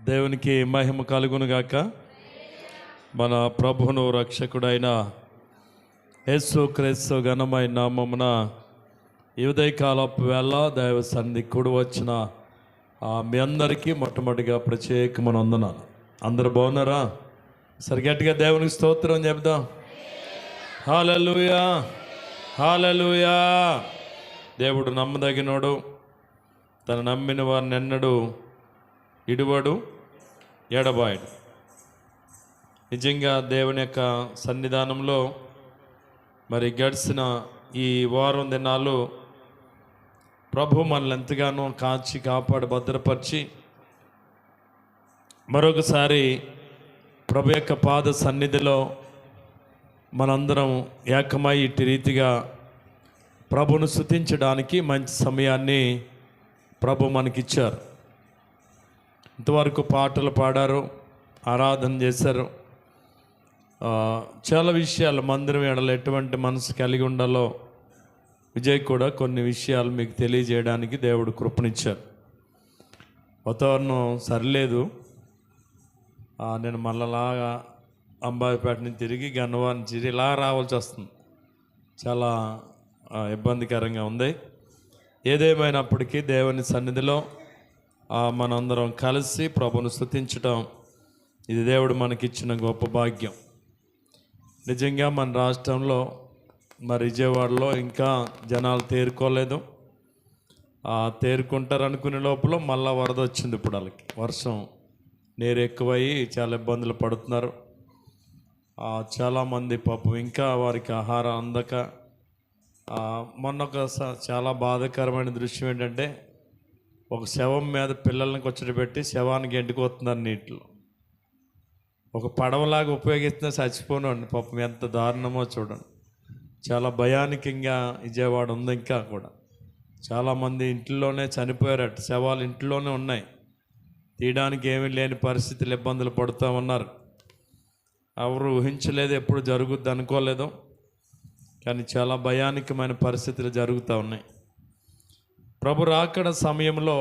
దేవునికి మహిమ కలుగునుగాక. మన ప్రభువును రక్షకుడైన యేసుక్రీస్తు ఘనమైన నామమున ఈ ఉదయకాలపు వేళ దైవ సన్నిధి కూడి వచ్చిన మీ అందరికీ మొట్టమొదటిగా ప్రత్యేకమైన వందనాలు. అందరూ బాగున్నారా? సరి గట్టిగా దేవునికి స్తోత్రం చెప్దాం. హల్లెలూయా, హల్లెలూయా. దేవుడు నమ్మదగినోడు, తను నమ్మిన వారిని ఎన్నడూ ఇడువడు, ఎడబాయడు. నిజంగా దేవుని యొక్క సన్నిధానంలో మరి గడిచిన ఈ వారం దినాలు ప్రభు మనల్ని ఎంతగానో కాచి కాపాడి భద్రపరిచి మరొకసారి ప్రభు యొక్క పాద సన్నిధిలో మనందరం ఏకమై ఇట్టి రీతిగా ప్రభును స్తుతించడానికి మంచి సమయాన్ని ప్రభు మనకిచ్చారు. ఇంతవరకు పాటలు పాడారు, ఆరాధన చేశారు. చాలా విషయాలు మందిరం ఎడల ఎటువంటి మనసు కలిగి ఉండాలో విజయ్ కూడా కొన్ని విషయాలు మీకు తెలియజేయడానికి దేవుడు కృపనిచ్చారు. వాతావరణం సరిలేదు. నేను మళ్ళలాగా అంబాయిపేట నుంచి తిరిగి గన్నవరం నుంచి ఇలా రావాల్సి వస్తుంది. చాలా ఇబ్బందికరంగా ఉంది. ఏదేమైనప్పటికీ దేవుని సన్నిధిలో మనందరం కలిసి ప్రభును స్తుతించడం ఇది దేవుడు మనకిచ్చిన గొప్ప భాగ్యం. నిజంగా మన రాష్ట్రంలో మరి విజయవాడలో ఇంకా జనాలు తేరుకోలేదు. తేరుకుంటారు అనుకునే లోపల మళ్ళా వరద వచ్చింది. ఇప్పుడు వాళ్ళకి వర్షం నీరు ఎక్కువయ్యి చాలా ఇబ్బందులు పడుతున్నారు. చాలామంది పాపం ఇంకా వారికి ఆహారం అందక మొన్న ఒక చాలా బాధాకరమైన దృశ్యం ఏంటంటే ఒక శవం మీద పిల్లల్ని కూర్చోబెట్టి శవానికి ఎండుకొస్తున్నారు నీటిలో. ఒక పడవలాగా ఉపయోగిస్తున్న చచ్చిపోనండి. పాపం ఎంత దారుణమో చూడండి. చాలా భయానకంగా విజయవాడ ఉంది. ఇంకా కూడా చాలామంది ఇంట్లోనే చనిపోయారట. శవాలు ఇంట్లోనే ఉన్నాయి. తీయడానికి ఏమీ లేని పరిస్థితులు, ఇబ్బందులు పడుతూ ఉన్నారు. ఎవరు ఊహించలేదు, ఎప్పుడు జరుగుద్ది అనుకోలేదు. కానీ చాలా భయానకమైన పరిస్థితులు జరుగుతూ ఉన్నాయి. ప్రభు రాకడ సమయంలో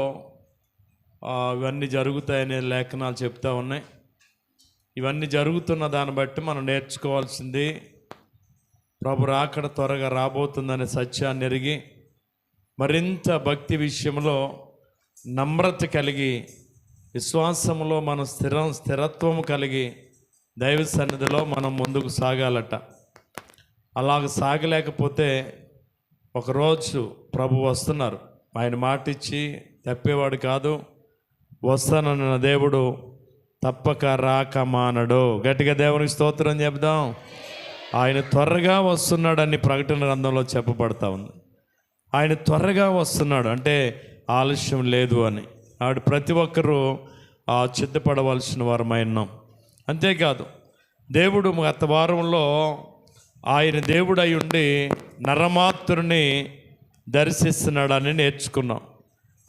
ఇవన్నీ జరుగుతాయనే లేఖనాలు చెప్తూ ఉన్నాయి. ఇవన్నీ జరుగుతున్న దాన్ని బట్టి మనం నేర్చుకోవాల్సింది, ప్రభు రాకడ త్వరగా రాబోతుందనే సత్యాన్ని ఎరిగి మరింత భక్తి విషయంలో నమ్రత కలిగి విశ్వాసంలో మనం స్థిరత్వం కలిగి దైవ సన్నిధిలో మనం ముందుకు సాగాలట. అలాగ సాగలేకపోతే ఒకరోజు ప్రభు వస్తున్నారు. ఆయన మాట ఇచ్చి తప్పేవాడు కాదు. వస్తానన్న దేవుడు తప్పక రాక మానడు. గట్టిగా దేవునికి స్తోత్రం చెప్దాం. ఆయన త్వరగా వస్తున్నాడని ప్రకటన గ్రంథంలో చెప్పబడతా ఉంది. ఆయన త్వరగా వస్తున్నాడు అంటే ఆలస్యం లేదు అని. ఆవిడ ప్రతి ఒక్కరూ సిద్ధపడవలసిన వారమైనాం. అంతేకాదు, దేవుడు గత వారంలో ఆయన దేవుడై ఉండి నరమాత్రుని దర్శిస్తున్నాడని నేర్చుకున్నాం.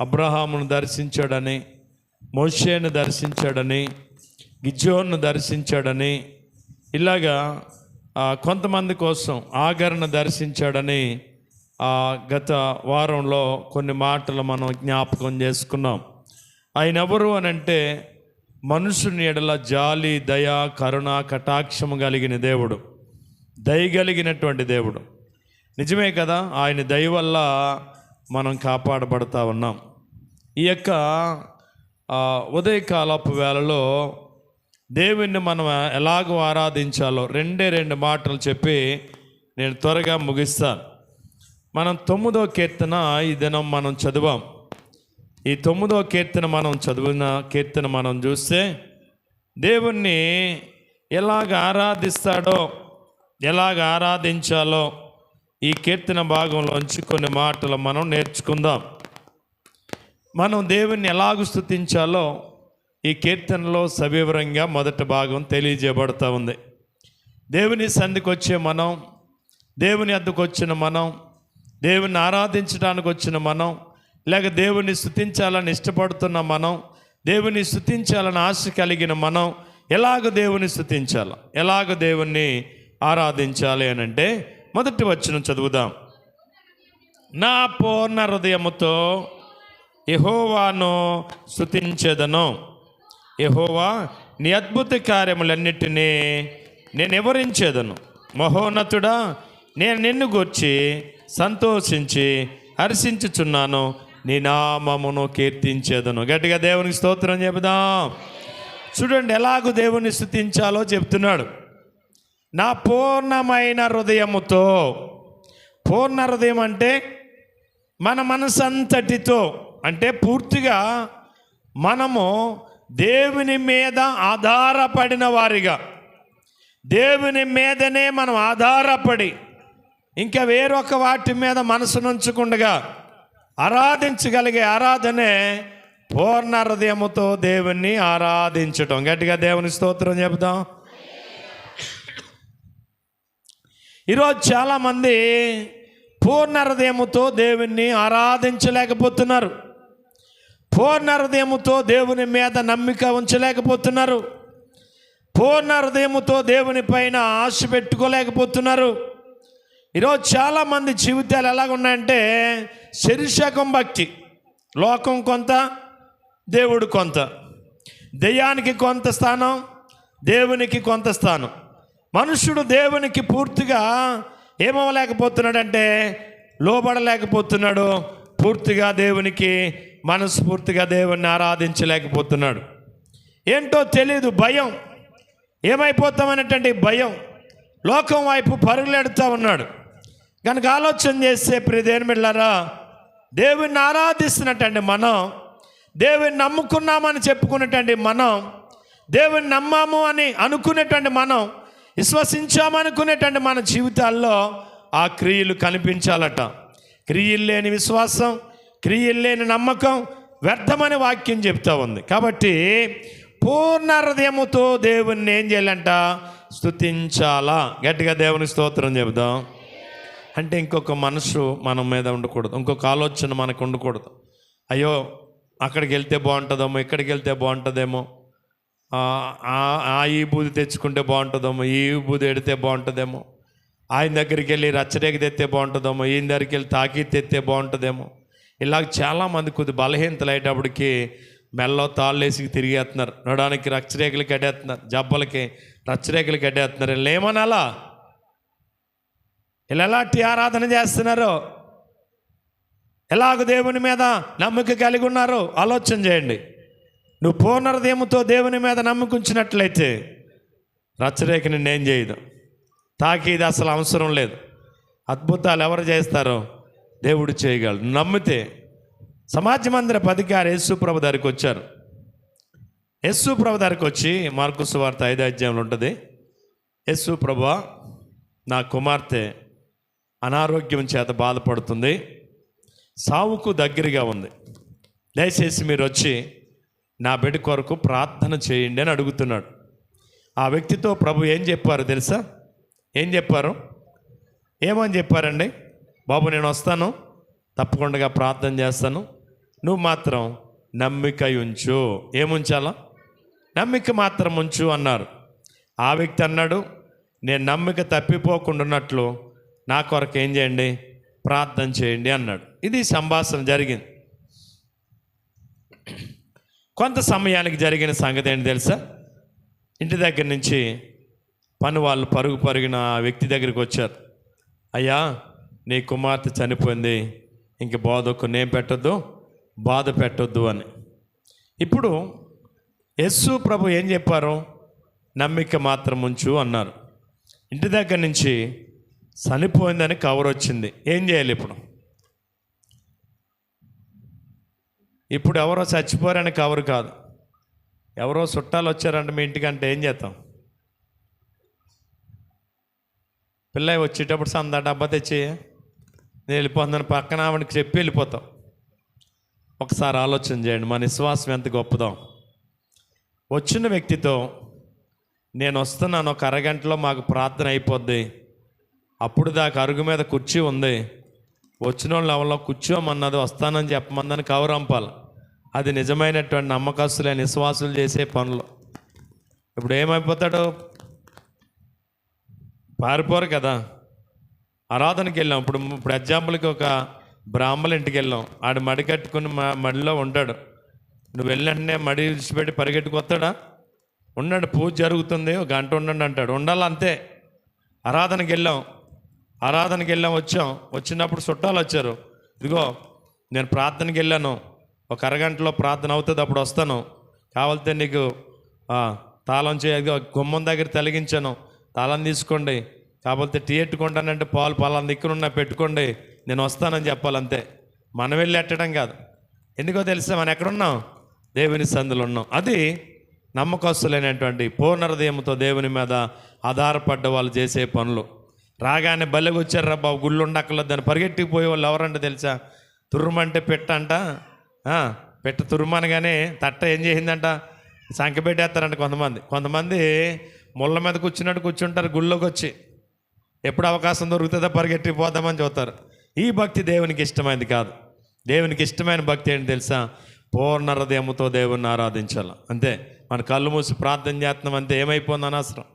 అబ్రహామును దర్శించాడని, మోషేను దర్శించాడని, గిద్యోను దర్శించాడని, ఇలాగా కొంతమంది కోసం ఆగర్ను దర్శించాడని గత వారంలో కొన్ని మాటలు మనం జ్ఞాపకం చేసుకున్నాం. ఆయన ఎవరు అని అంటే మనుషుని ఎడల జాలి, దయ, కరుణ, కటాక్షము కలిగిన దేవుడు, దయగలిగినటువంటి దేవుడు. నిజమే కదా, ఆయన దయ వల్ల మనం కాపాడబడతా ఉన్నాం. ఈ యొక్క ఉదయకాలపు వేళలో దేవుణ్ణి మనం ఎలాగో ఆరాధించాలో రెండు మాటలు చెప్పి నేను త్వరగా ముగిస్తాను. మనం 9వ కీర్తన ఈ దినం మనం చదివాం. ఈ 9వ కీర్తన మనం చదివిన కీర్తన మనం చూస్తే దేవుణ్ణి ఎలాగ ఆరాధిస్తాడో, ఎలాగ ఆరాధించాలో ఈ కీర్తన భాగంలోంచి కొన్ని మాటలు మనం నేర్చుకుందాం. మనం దేవుణ్ణి ఎలాగ స్తుతించాలో ఈ కీర్తనలో సవివరంగా మొదటి భాగం తెలియజేయబడుతూ ఉంది. దేవుని సన్నిధికి వచ్చే మనం, దేవుని వద్దకు వచ్చిన మనం, దేవుని ఆరాధించడానికి వచ్చిన మనం, లేక దేవుని స్తుతించాలని ఇష్టపడుతున్న మనం, దేవుని స్తుతించాలని ఆశ కలిగిన మనం ఎలాగ దేవుని స్తుతించాలి, ఎలాగ దేవుణ్ణి ఆరాధించాలి అని అంటే మొదటి వచనం చదువుదాం. నా పూర్ణ హృదయముతో యెహోవాను స్తుతించెదను. యెహోవా నీ అద్భుత కార్యములన్నిటినీ నేను వివరించేదను. మహోన్నతుడా, నేను నిన్ను గూర్చి సంతోషించి హర్షించుచున్నాను, నీ నామమును కీర్తించేదను. గట్టిగా దేవునికి స్తోత్రం చెబుదాం. చూడండి ఎలాగూ దేవుని స్తుతించాలో చెప్తున్నాడు. నా పూర్ణమైన హృదయముతో. పూర్ణ హృదయం అంటే మన మనసంతటితో, అంటే పూర్తిగా మనము దేవుని మీద ఆధారపడిన వారిగా, దేవుని మీదనే మనం ఆధారపడి ఇంకా వేరొక వాటి మీద మనసునుంచకుండా ఆరాధించగలిగే ఆరాధనే పూర్ణ హృదయముతో దేవుణ్ణి ఆరాధించటం. గట్టిగా దేవుని స్తోత్రం చెబుదాం. ఈరోజు చాలామంది పూర్ణ హృదయముతో దేవుణ్ణి ఆరాధించలేకపోతున్నారు. పూర్ణ హృదయముతో దేవుని మీద నమ్మిక ఉంచలేకపోతున్నారు. పూర్ణ హృదయముతో దేవుని పైన ఆశ పెట్టుకోలేకపోతున్నారు. ఈరోజు చాలామంది జీవితాలు ఎలాగున్నాయంటే శరీరకం భక్తి, లోకం కొంత, దేవుడు కొంత, దెయ్యానికి కొంత స్థానం, దేవునికి కొంత స్థానం. మనుషుడు దేవునికి పూర్తిగా ఏమవలేకపోతున్నాడంటే లోబడలేకపోతున్నాడు. పూర్తిగా దేవునికి మనస్ఫూర్తిగా దేవుణ్ణి ఆరాధించలేకపోతున్నాడు. ఏంటో తెలియదు, భయం. ఏమైపోతామనేటువంటి భయం. లోకం వైపు పరుగులెడుతూ ఉన్నాడు. కనుక ఆలోచన చేస్తే ప్రియదేవుని బిడ్డలారా, దేవుణ్ణి ఆరాధిస్తున్నట్టండి మనం, దేవుణ్ణి నమ్ముకున్నామని చెప్పుకున్నట్టండి మనం, దేవుణ్ణి నమ్మాము అని అనుకునేటువంటి మనం, విశ్వసించామనుకునేటువంటి మన జీవితాల్లో ఆ క్రియలు కనిపించాలట. క్రియలు లేని విశ్వాసం, క్రియలు లేని నమ్మకం వ్యర్థమని వాక్యం చెప్తా ఉంది. కాబట్టి పూర్ణ హృదయముతో దేవుణ్ణి ఏం చేయాలంట? స్తుతించాలా. గట్టిగా దేవుని స్తోత్రం చెబుదాం. అంటే ఇంకొక మనసు మన మీద ఉండకూడదు, ఇంకొక ఆలోచన మనకు ఉండకూడదు. అయ్యో అక్కడికి వెళ్తే బాగుంటుందేమో, ఇక్కడికి వెళ్తే బాగుంటుందేమో, ఈ బూది తెచ్చుకుంటే బాగుంటుందేమో, ఈ బూది ఎడితే బాగుంటుందేమో, ఆయన దగ్గరికి వెళ్ళి రచ్చరేగి తెస్తే బాగుంటుందేమో, ఈయన దగ్గరికి వెళ్ళి తాకి తెస్తే బాగుంటుందేమో. ఇలాగ చాలామంది కొద్ది బలహీనతలు అయ్యేటప్పటికి మెల్లో తాళ్ళేసి తిరిగేస్తున్నారు, నడడానికి రచ్చరేకులు కట్టేస్తున్నారు, జబ్బలకి రచ్చరేకులు కట్టేస్తున్నారు. వీళ్ళు ఏమనాలా? వీళ్ళు ఎలాంటి ఆరాధన చేస్తున్నారో, ఎలాగ దేవుని మీద నమ్మకం కలిగి ఉన్నారో ఆలోచన చేయండి. నువ్వు పూర్ణ హృదయముతో దేవుని మీద నమ్మకుంచినట్లయితే రచ్చరేఖ నిన్నేం చేయదు, తాకిది అసలు అవసరం లేదు. అద్భుతాలు ఎవరు చేస్తారో దేవుడు చేయగలడు. నమ్మితే సమాజ మందిర అధికారి యేసు ప్రభు దగ్గరికి వచ్చారు. యేసు ప్రభు దగ్గరికి వచ్చి మార్కు సువార్త 5వ అధ్యాయంలో ఉంటుంది. యేసు ప్రభువా, నా కుమార్తె అనారోగ్యం చేత బాధపడుతుంది, సావుకు దగ్గరగా ఉంది, దయచేసి మీరు వచ్చి నా బిడ్డ కొరకు ప్రార్థన చేయండి అని అడుగుతున్నాడు. ఆ వ్యక్తితో ప్రభు ఏం చెప్పారు తెలుసా? ఏం చెప్పారు? ఏమని చెప్పారండి? బాబు నేను వస్తాను, తప్పకుండా ప్రార్థన చేస్తాను, నువ్వు మాత్రం నమ్మిక ఉంచు. ఏముంచాలా? నమ్మిక మాత్రం ఉంచు అన్నారు. ఆ వ్యక్తి అన్నాడు, నేను నమ్మిక తప్పిపోకుండా నా కొరకు ఏం చేయండి? ప్రార్థన చేయండి అన్నాడు. ఇది సంభాషణ జరిగింది. కొంత సమయానికి జరిగిన సంగతి ఏంటి తెలుసా? ఇంటి దగ్గర నుంచి పని వాళ్ళు పరుగున ఆ వ్యక్తి దగ్గరికి వచ్చారు. అయ్యా, నీ కుమార్తె చనిపోయింది, ఇంక బాధ పెట్టొద్దు అని. ఇప్పుడు యేసు ప్రభు ఏం చెప్పారు? నమ్మిక మాత్రం ఉంచు అన్నారు. ఇంటి దగ్గర నుంచి చనిపోయిందని కవర్ వచ్చింది. ఏం చేయాలి ఇప్పుడు ఎవరో చచ్చిపోరని కవర్ కాదు, ఎవరో చుట్టాలు వచ్చారంటే మీ ఇంటికంటే ఏం చేస్తాం? పిల్ల వచ్చేటప్పుడు సందా డబ్బా తెచ్చి నేను వెళ్ళిపోతున్నాను పక్కన ఆవిడకి చెప్పి వెళ్ళిపోతాం. ఒకసారి ఆలోచన చేయండి, మన విశ్వాసం ఎంత గొప్పదో. వచ్చిన వ్యక్తితో నేను వస్తున్నాను, ఒక అరగంటలో మాకు ప్రార్థన అయిపోద్ది, అప్పుడు దాకా అరుగు మీద కుర్చీ ఉంది, వచ్చిన వాళ్ళు ఎవరో కూర్చోమన్నది, వస్తానని చెప్పమందని కవరంపాలి. అది నిజమైనటువంటి నమ్మకస్తులైన విశ్వాసులు చేసే పనులు. ఇప్పుడు ఏమైపోతాడు? పారిపోరు కదా. ఆరాధనకి వెళ్ళాం, ఇప్పుడు ఎగ్జాంపుల్కి ఒక బ్రాహ్మణ ఇంటికి వెళ్ళాం, ఆడు మడి కట్టుకుని మడిలో ఉంటాడు, నువ్వు వెళ్ళంటే మడి విడిచిపెట్టి పరిగెట్టుకొస్తాడా? ఉండండి, పూజ జరుగుతుంది, ఒక గంట ఉండండి అంటాడు. ఉండాలి అంతే. ఆరాధనకి వెళ్ళాం, వచ్చినప్పుడు చుట్టాలు వచ్చారు. ఇదిగో నేను ప్రార్థనకి వెళ్ళాను, ఒక అరగంటలో ప్రార్థన అవుతుంది, అప్పుడు వస్తాను, కావాలితే నీకు తాళం గుమ్మం దగ్గర తొలగించాను, తాళం తీసుకోండి, కాకపోతే టీ ఎట్టుకుంటానంటే పాలు పలానా దిక్కునున్నా పెట్టుకోండి, నేను వస్తానని చెప్పాలంతే. మనం వెళ్ళి ఎట్టడం కాదు. ఎందుకో తెలుసా, మనం ఎక్కడున్నాం? దేవుని సందులో ఉన్నాం. అది నమ్మకస్తులైనటువంటి పూర్ణ హృదయంతో దేవుని మీద ఆధారపడ్డ వాళ్ళు చేసే పనులు. రాగానే బల్లెకి వచ్చారు రా బాబు, గుళ్ళు ఉండక్కర్లేదు దాన్ని పరిగెట్టికి పోయే వాళ్ళు ఎవరంటే తెలుసా? తుర్రుమంటే పెట్టంట, పెట్ట తుర్రుమనగానే తట్ట ఏం చేసిందంట, సంఖ్య పెట్టేస్తారంట. కొంతమంది ముళ్ళ మీద కూర్చుంటారు, గుళ్ళోకి వచ్చి ఎప్పుడు అవకాశం దొరుకుతుందో పరిగెట్టికి పోదామని చూస్తారు. ఈ భక్తి దేవునికి ఇష్టమైనది కాదు. దేవునికి ఇష్టమైన భక్తి ఏంటి తెలుసా? పూర్ణ హృదయముతో దేవుణ్ణి ఆరాధించాలి అంతే. మన కళ్ళు మూసి ప్రార్థన చేస్తున్నాం అంతే, ఏమైపోయింది అనవసరం.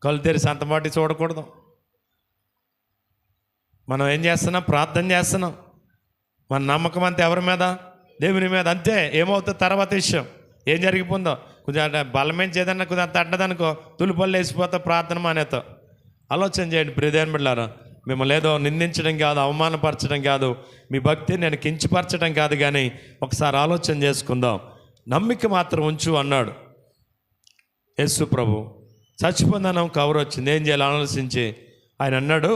కళ్ళు తెరిచి అంతమాటి చూడకూడదు. మనం ఏం చేస్తున్నాం? ప్రార్థన చేస్తున్నాం. మన నమ్మకం అంతా ఎవరి మీద? దేవుని మీద అంతే. ఏమవుతుంది తర్వాత విషయం, ఏం జరిగిపోతుందో. కొంచెం బలమైన చేదన్నా కొంచెం అంత అడ్డదనుకో, తులిపల్లి వేసిపోతా, ప్రార్థన మానేతో. ఆలోచన చేయండి ప్రియదేవుని బిడ్డలారా. మిమ్మల్ని ఏదో నిందించడం కాదు, అవమానపరచడం కాదు, మీ భక్తి నేను కించపరచడం కాదు, కానీ ఒకసారి ఆలోచన చేసుకుందాం. నమ్మిక మాత్రం ఉంచు అన్నాడు యేసు ప్రభు. చచ్చిపోందనం కవర్ వచ్చింది, ఏం చేయాలి ఆలోచించి ఆయన అన్నాడు,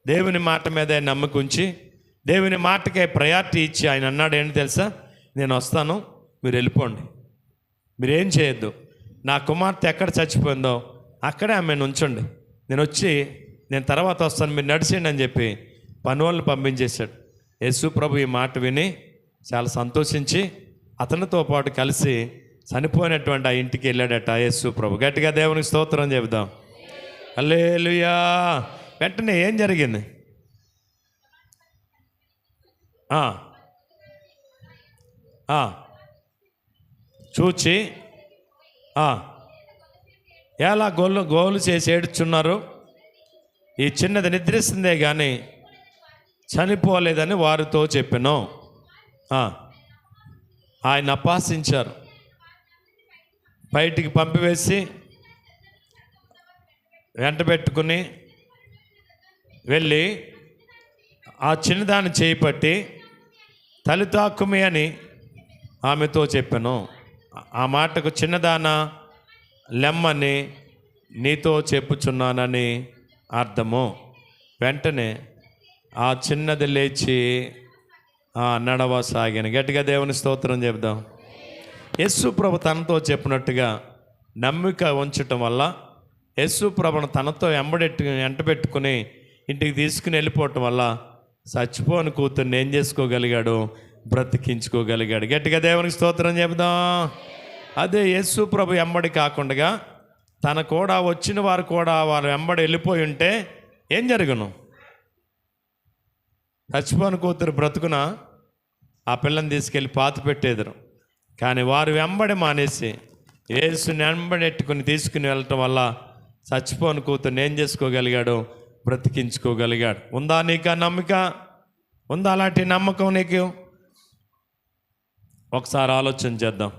దేవుని మాట మీద నమ్మకం ఉంచి దేవుని మాటకే ప్రయారిటీ ఇచ్చి ఆయన అన్నాడు ఏంటి తెలుసా? నేను వస్తాను, మీరు వెళ్ళిపోండి, మీరేం చేయొద్దు. నా కుమార్తె ఎక్కడ చచ్చిపోయిందో అక్కడే ఆమెను ఉంచండి, నేను తర్వాత వస్తాను, మీరు నడిచేయండి అని చెప్పి పనులను పంపించేశాడు. యేసు ప్రభు ఈ మాట విని చాలా సంతోషించి అతనితో పాటు కలిసి చనిపోయినటువంటి ఆ ఇంటికి వెళ్ళాడట యేసు ప్రభు. గట్టిగా దేవునికి స్తోత్రం చెబుదాం. హల్లెలూయా. వెంటనే ఏం జరిగింది? చూచి ఎలా గోలు చేసి ఏడుచున్నారు, ఈ చిన్నది నిద్రిస్తుందే కానీ చనిపోలేదని వారితో చెప్పాను. ఆయన అపహసించారు, బయటికి పంపివేసి వెంట పెట్టుకుని వెళ్ళి ఆ చిన్నదాన్ని చేపట్టి తలితాకుమి అని ఆమెతో చెప్పాను. ఆ మాటకు చిన్నదాన లెమ్మని నీతో చెప్పుచున్నానని అర్థము. వెంటనే ఆ చిన్నది లేచి నడవసాగాను. గట్టిగా దేవుని స్తోత్రం చెప్దాం. యేసు ప్రభు తనతో చెప్పినట్టుగా నమ్మిక ఉంచటం వల్ల యేసు ప్రభును తనతో ఎంటబెట్టుకుని ఇంటికి తీసుకుని వెళ్ళిపోవటం వల్ల చచ్చిపోని కూతుర్ని ఏం చేసుకోగలిగాడు? బ్రతికించుకోగలిగాడు. గట్టిగా దేవునికి స్తోత్రం చెప్దాం. అదే యేసు ప్రభు ఎంబడి కాకుండా తన కూడా వచ్చిన వారు కూడా వారు వెంబడి వెళ్ళిపోయి ఉంటే ఏం జరుగును? చచ్చిపోని కూతురు బ్రతుకున ఆ పిల్లని తీసుకెళ్ళి పాతి పెట్టేదరు. కానీ వారు వెంబడి మానేసి యేసుని వెంబడెట్టుకుని తీసుకుని వెళ్ళటం వల్ల చచ్చిపోని కూతుర్ని ఏం చేసుకోగలిగాడు? బ్రతికించుకోగలిగాడు. ఉందా నీకు నమ్మిక? ఉందా అలాంటి నమ్మకం నీకు? ఒకసారి ఆలోచన చేద్దాం.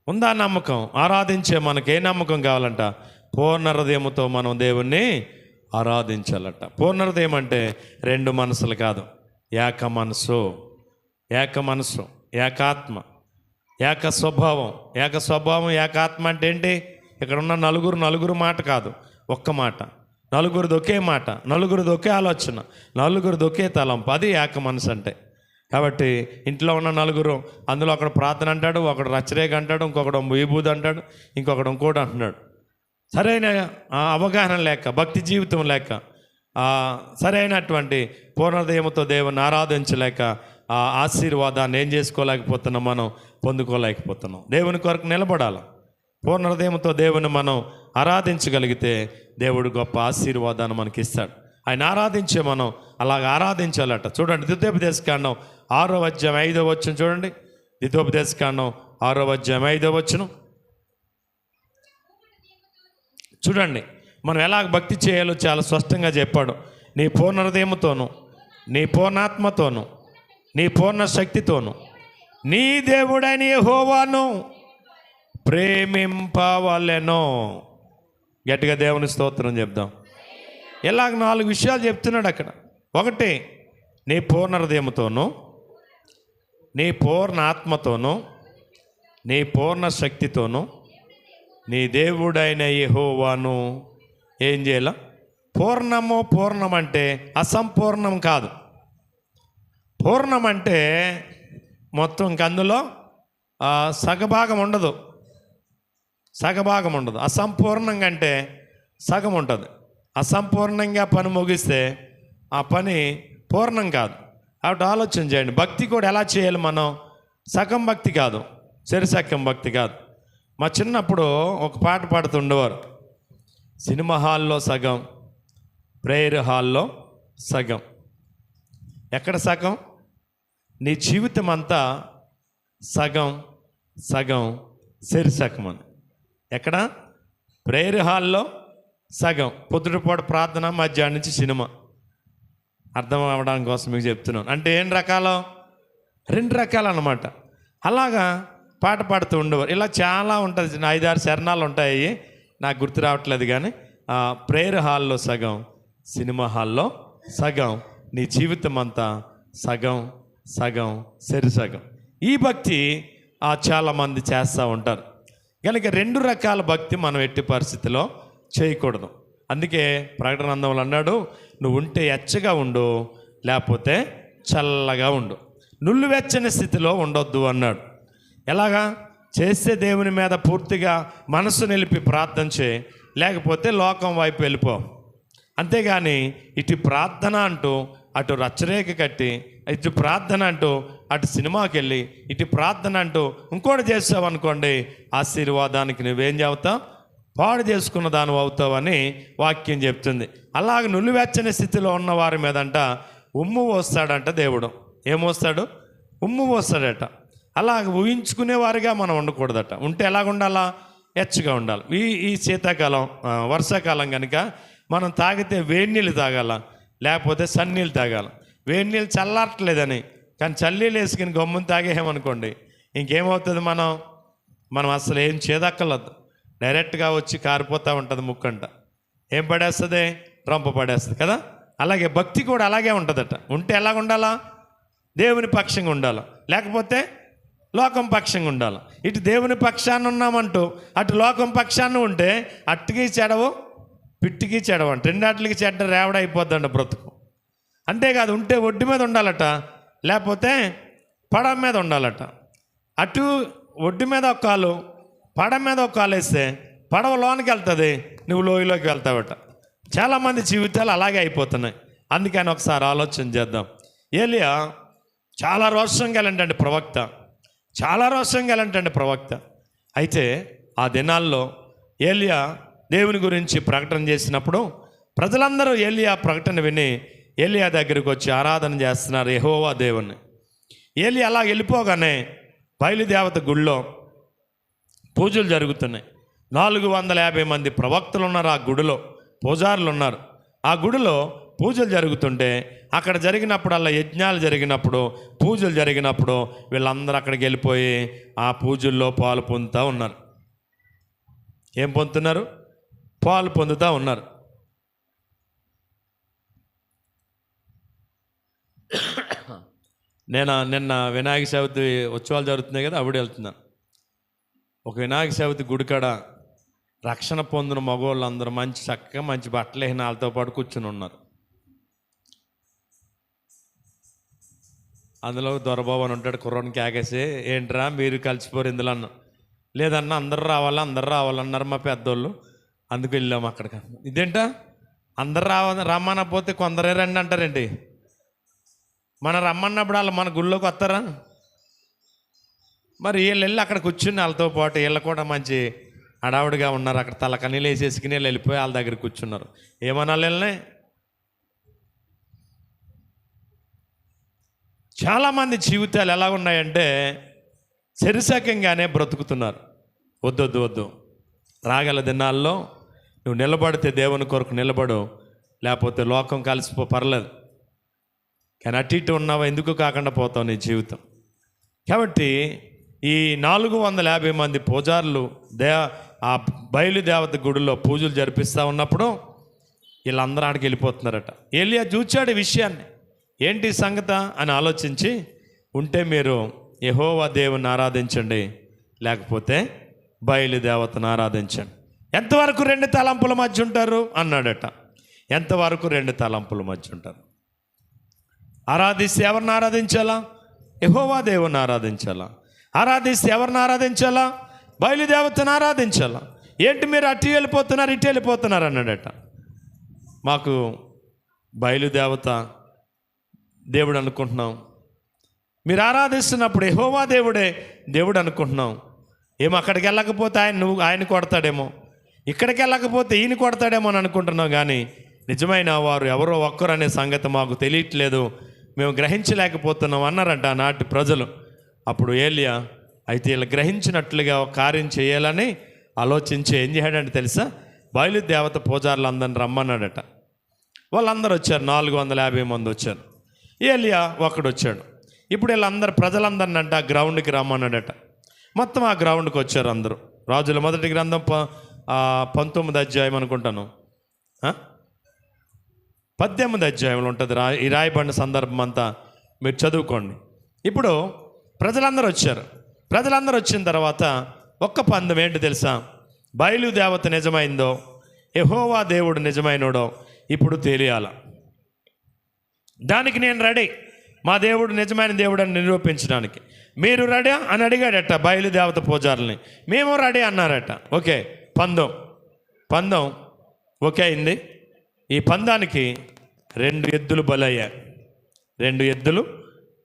ఉందా నమ్మకం? ఆరాధించే మనకి ఏ నమ్మకం కావాలంట? పూర్ణ హృదయముతో మనం దేవుణ్ణి ఆరాధించాలట. పూర్ణ హృదయం అంటే రెండు మనసులు కాదు, ఏక మనసు, ఏకాత్మ, ఏక స్వభావం, ఏకాత్మ అంటే ఏంటి? ఇక్కడ ఉన్న నలుగురు మాట కాదు, ఒక్క మాట. నలుగురిది ఒకే మాట, నలుగురిది ఒకే ఆలోచన, నలుగురిది ఒకే తలంపు. అది ఏక మనసు అంటే. కాబట్టి ఇంట్లో ఉన్న నలుగురు, అందులో ఒకడు ప్రార్థన అంటాడు, ఒకడు రచ్చరేగ అంటాడు, ఇంకొకడు విభూది అంటాడు, ఇంకొకడు ఇంకోటి అంటున్నాడు. సరైన అవగాహన లేక, భక్తి జీవితం లేక, సరైనటువంటి పూర్ణహృదయముతో దేవుని ఆరాధించలేక ఆ ఆశీర్వాదాన్ని ఏం చేసుకోలేకపోతున్నాం, మనం పొందుకోలేకపోతున్నాం. దేవుని కొరకు నిలబడాలి. పూర్ణ హృదయంతో దేవుని మనం ఆరాధించగలిగితే దేవుడు గొప్ప ఆశీర్వాదాన్ని మనకి ఇస్తాడు. ఆయన ఆరాధించే మనం అలాగ ఆరాధించాలట. చూడండి, ద్వితోపదేశకాండం 6వ అధ్యాయం 5వ వచనం చూడండి. ద్వితోపదేశకాండం 6వ అధ్యాయం 5వ వచనం చూడండి. మనం ఎలాగ భక్తి చేయాలో చాలా స్పష్టంగా చెప్పాడు. నీ పూర్ణ హృదయముతోను, నీ పూర్ణాత్మతోను, నీ పూర్ణ శక్తితోను నీ దేవుడైన యెహోవాను ప్రేమింపవలెను. గట్టిగా దేవుని స్తోత్రం చెప్దాం. ఇలాగ 4 విషయాలు చెప్తున్నాడు అక్కడ. ఒకటి, నీ పూర్ణ హృదయంతోనూ, నీ పూర్ణ ఆత్మతోనూ, నీ పూర్ణ శక్తితోనూ నీ దేవుడైన యెహోవాను ఏం చేయాల? పూర్ణము. పూర్ణం అంటే అసంపూర్ణం కాదు. పూర్ణం అంటే మొత్తం ఇంక అందులో సగభాగం ఉండదు, సగభాగం ఉండదు. అసంపూర్ణంగా అంటే సగం ఉంటుంది. అసంపూర్ణంగా పని ముగిస్తే ఆ పని పూర్ణం కాదు. కాబట్టి ఆలోచన చేయండి. భక్తి కూడా ఎలా చేయాలి మనం? సగం భక్తి కాదు, సగం భక్తి కాదు. మా చిన్నప్పుడు ఒక పాట పాడుతుండేవారు. సినిమా హాల్లో సగం, ప్రేయర్ హాల్లో సగం. ఎక్కడ సగం? నీ జీవితం అంతా సగం సగం సగం అని. ఎక్కడ? ప్రేయర్ హాల్లో సగం. పొద్దుటిపూట ప్రార్థన, మధ్యాహ్నం నుంచి సినిమా. అర్థం అవ్వడానికి కోసం మీకు చెప్తున్నాను. అంటే ఏం రకాలు? 2 రకాలు అన్నమాట. అలాగా పాట పాడుతూ ఉండేవారు. ఇలా చాలా ఉంటుంది. 5-6 చరణాలు ఉంటాయి, నాకు గుర్తు రావట్లేదు. కానీ ప్రేయర్ హాల్లో సగం, సినిమా హాల్లో సగం, నీ జీవితం అంతా సగం సగం సగం. ఈ భక్తి చాలామంది చేస్తూ ఉంటారు. కనుక 2 రకాల భక్తి మనం ఎట్టి పరిస్థితిలో చేయకూడదు. అందుకే ప్రకటన గ్రంథంలో అన్నాడు, నువ్వు ఉంటే ఎచ్చగా ఉండు, లేకపోతే చల్లగా ఉండు, నుళ్ళు వెచ్చని స్థితిలో ఉండొద్దు అన్నాడు. ఎలాగా? చేస్తే దేవుని మీద పూర్తిగా మనసు నిలిపి ప్రార్థన చేయి, లేకపోతే లోకం వైపు వెళ్ళిపో. అంతేగాని ఇటు ప్రార్థన అంటూ అటు రచ్చరేఖ కట్టి, ఇటు ప్రార్థన అంటూ అటు సినిమాకి వెళ్ళి, ఇటు ప్రార్థన అంటూ ఇంకోటి చేస్తావు అనుకోండి, ఆశీర్వాదానికి నువ్వేం చెబుతావు? పాడు చేసుకున్న దాని అవుతావని వాక్యం చెప్తుంది. అలాగ నులివెచ్చని స్థితిలో ఉన్న వారి మీదంట ఉమ్ము పోస్తాడంట దేవుడు. ఏమోస్తాడు? ఉమ్ము పోస్తాడట. అలాగ ఊహించుకునేవారిగా మనం ఉండకూడదట. ఉంటే ఎలాగ ఉండాలా? ఎచ్చగా ఉండాలి. ఈ శీతాకాలం, వర్షాకాలం కనుక మనం తాగితే వేడి నీళ్ళు తాగాల, లేకపోతే సన్నీళ్ళు తాగాల. వేడి నీళ్ళు చల్లారట్లేదని, కానీ చల్లీలు వేసుకుని గమ్మును తాగేమనుకోండి, ఇంకేమవుతుంది? మనం అసలు ఏం చేదక్కర్లేదు, డైరెక్ట్గా వచ్చి కారిపోతూ ఉంటుంది ముక్కంట. ఏం పడేస్తుంది? రంప పడేస్తుంది కదా. అలాగే భక్తి కూడా అలాగే ఉంటుందట. ఉంటే ఎలాగ ఉండాలా? దేవుని పక్షంగా ఉండాలి, లేకపోతే లోకం పక్షంగా ఉండాలి. ఇటు దేవుని పక్షాన్ని ఉన్నామంటూ అటు లోకం పక్షాన్ని ఉంటే అట్టుకి చెడవు, పిట్టికి చెడవు అంట. 2 చెడ్డ రేవడైపోద్దండి బ్రతుకు. అంతేకాదు, ఉంటే ఒడ్డు మీద ఉండాలట, లేకపోతే పడవ మీద ఉండాలట. అటు ఒడ్డు మీద ఒక కాలు, పడవ మీద ఒక కాలు వేస్తే పడవ లోనికి వెళ్తుంది, నువ్వు లోయలోకి వెళ్తావట. చాలామంది జీవితాలు అలాగే అయిపోతున్నాయి. అందుకని ఒకసారి ఆలోచన చేద్దాం. ఏలియా చాలా రోషం గలంటండి ప్రవక్త, చాలా రోషం గలంటండి ప్రవక్త. అయితే ఆ దినాల్లో ఏలియా దేవుని గురించి ప్రకటన చేసినప్పుడు ప్రజలందరూ ఏలియా ప్రకటన విని ఏలియా దగ్గరికి వచ్చి ఆరాధన చేస్తున్నారు యెహోవా దేవుణ్ణి. ఏలియా అలా వెళ్ళిపోగానే బయలుదేవత గుడిలో పూజలు జరుగుతున్నాయి. 450 మంది ప్రవక్తలు ఉన్నారు ఆ గుడిలో, పూజారులు ఉన్నారు. ఆ గుడిలో పూజలు జరుగుతుంటే అక్కడ జరిగినప్పుడల్లా యజ్ఞాలు జరిగినప్పుడు, పూజలు జరిగినప్పుడు వీళ్ళందరూ అక్కడికి వెళ్ళిపోయి ఆ పూజల్లో పాలు పొందుతూ ఉన్నారు. ఏం పొందుతున్నారు? పాలు పొందుతూ ఉన్నారు. నిన్న వినాయక చవితి ఉత్సవాలు జరుగుతున్నాయి కదా, అప్పుడు వెళ్తున్నాను. ఒక వినాయక చవితి గుడికాడ రక్షణ పొందిన మగవాళ్ళు అందరూ చక్కగా మంచి బట్టలు వేసిన వాళ్ళతో పాటు కూర్చుని ఉన్నారు. అందులో దొరబాబు అని ఉంటాడు, కుర్రోనికి ఆగేసి, ఏంట్రా మీరు కలిసిపోరు ఇందులో అన్న. లేదన్నా అందరు రావాలన్నారు మా పెద్దోళ్ళు, అందుకు వెళ్ళాము అక్కడికి. ఇదేంటా అందరు రమ్మనపోతే కొందరే రండి అంటారేంటి? మన రమ్మన్నప్పుడు వాళ్ళు మన గుళ్ళోకి వస్తారా? మరి వీళ్ళు వెళ్ళి అక్కడ కూర్చుని వాళ్ళతో పాటు వీళ్ళు కూడా మంచి హడావుడిగా ఉన్నారు. అక్కడ తలకనీళ్ళు వేసేసుకుని వీళ్ళు వెళ్ళిపోయి వాళ్ళ దగ్గర కూర్చున్నారు. ఏమనాలి వీళ్ళని? చాలామంది జీవితాలు ఎలా ఉన్నాయంటే శరీరకంగానే బ్రతుకుతున్నారు. వద్దు, రాగల దినాల్లో నువ్వు నిలబడితే దేవుని కొరకు నిలబడు, లేకపోతే లోకం కలిసిపో, పర్లేదు. కానీ అటు ఇటు ఉన్నావా, ఎందుకు కాకుండా పోతావు నీ జీవితం. కాబట్టి ఈ 450 మంది పూజారులు ఆ బయలుదేవత గుడిలో పూజలు జరిపిస్తూ ఉన్నప్పుడు వీళ్ళందరూ ఆడికి వెళ్ళిపోతున్నారట. ఏలియా చూచాడు ఈ విషయాన్ని, ఏంటి సంగత అని ఆలోచించి, ఉంటే మీరు యెహోవా దేవుని ఆరాధించండి, లేకపోతే బయలుదేవతను ఆరాధించండి. ఎంతవరకు 2 తలంపుల మధ్య ఉంటారు అన్నాడట. ఎంతవరకు 2 తలంపుల మధ్య ఉంటారు? ఆరాధిస్తే ఎవరిని ఆరాధించాలా? యెహోవా దేవుని ఆరాధించాలా? ఆరాధిస్తే ఎవరిని ఆరాధించాలా? బయలుదేవతను ఆరాధించాలా? ఏంటి మీరు అటు వెళ్ళిపోతున్నారు, ఇటు వెళ్ళిపోతున్నారు అన్నాడట. మాకు బయలుదేవత దేవుడు అనుకుంటున్నాం, మీరు ఆరాధిస్తున్నప్పుడు యెహోవా దేవుడే దేవుడు అనుకుంటున్నాం. ఏమో అక్కడికి వెళ్ళకపోతే ఆయన కొడతాడేమో, ఇక్కడికి వెళ్ళకపోతే ఈయన కొడతాడేమో అని అనుకుంటున్నాం, కానీ నిజమైన వారు ఎవరో ఒక్కరు అనే సంగతి మాకు తెలియట్లేదు, మేము గ్రహించలేకపోతున్నాం అన్నారంట నాటి ప్రజలు. అప్పుడు ఏలియా, అయితే వీళ్ళు గ్రహించినట్లుగా ఒక కార్యం చేయాలని ఆలోచించి ఏం చేయడంటే తెలుసా, బయలుదేవత పూజారులు అందరిని రమ్మన్నాడట. వాళ్ళందరూ వచ్చారు, 450 మంది వచ్చారు. ఏలియా ఒకడు వచ్చాడు. ఇప్పుడు వీళ్ళందరూ ప్రజలందరిని అంట గ్రౌండ్కి రమ్మన్నాడట. మొత్తం ఆ గ్రౌండ్కి వచ్చారు అందరూ. రాజుల మొదటి గ్రంథం 19 అధ్యాయం అనుకుంటాను, 18 అధ్యాయంలో ఉంటుంది ఈ రాయబడిన సందర్భం అంతా మీరు చదువుకోండి. ఇప్పుడు ప్రజలందరూ వచ్చారు. ప్రజలందరూ వచ్చిన తర్వాత ఒక్క పందెం ఏంటి తెలుసా, బయలుదేవత నిజమైందో యెహోవా దేవుడు నిజమైనడో ఇప్పుడు తెలియాల. దానికి నేను రెడీ, మా దేవుడు నిజమైన దేవుడు అని నిరూపించడానికి. మీరు రెడీ అని అడిగాడట బయలుదేవత పూజారుల్ని. మేము రెడీ అన్నారట. ఓకే, పందెం ఓకే అయింది. ఈ పందానికి 2 ఎద్దులు బలయ్యాయి. 2 ఎద్దులు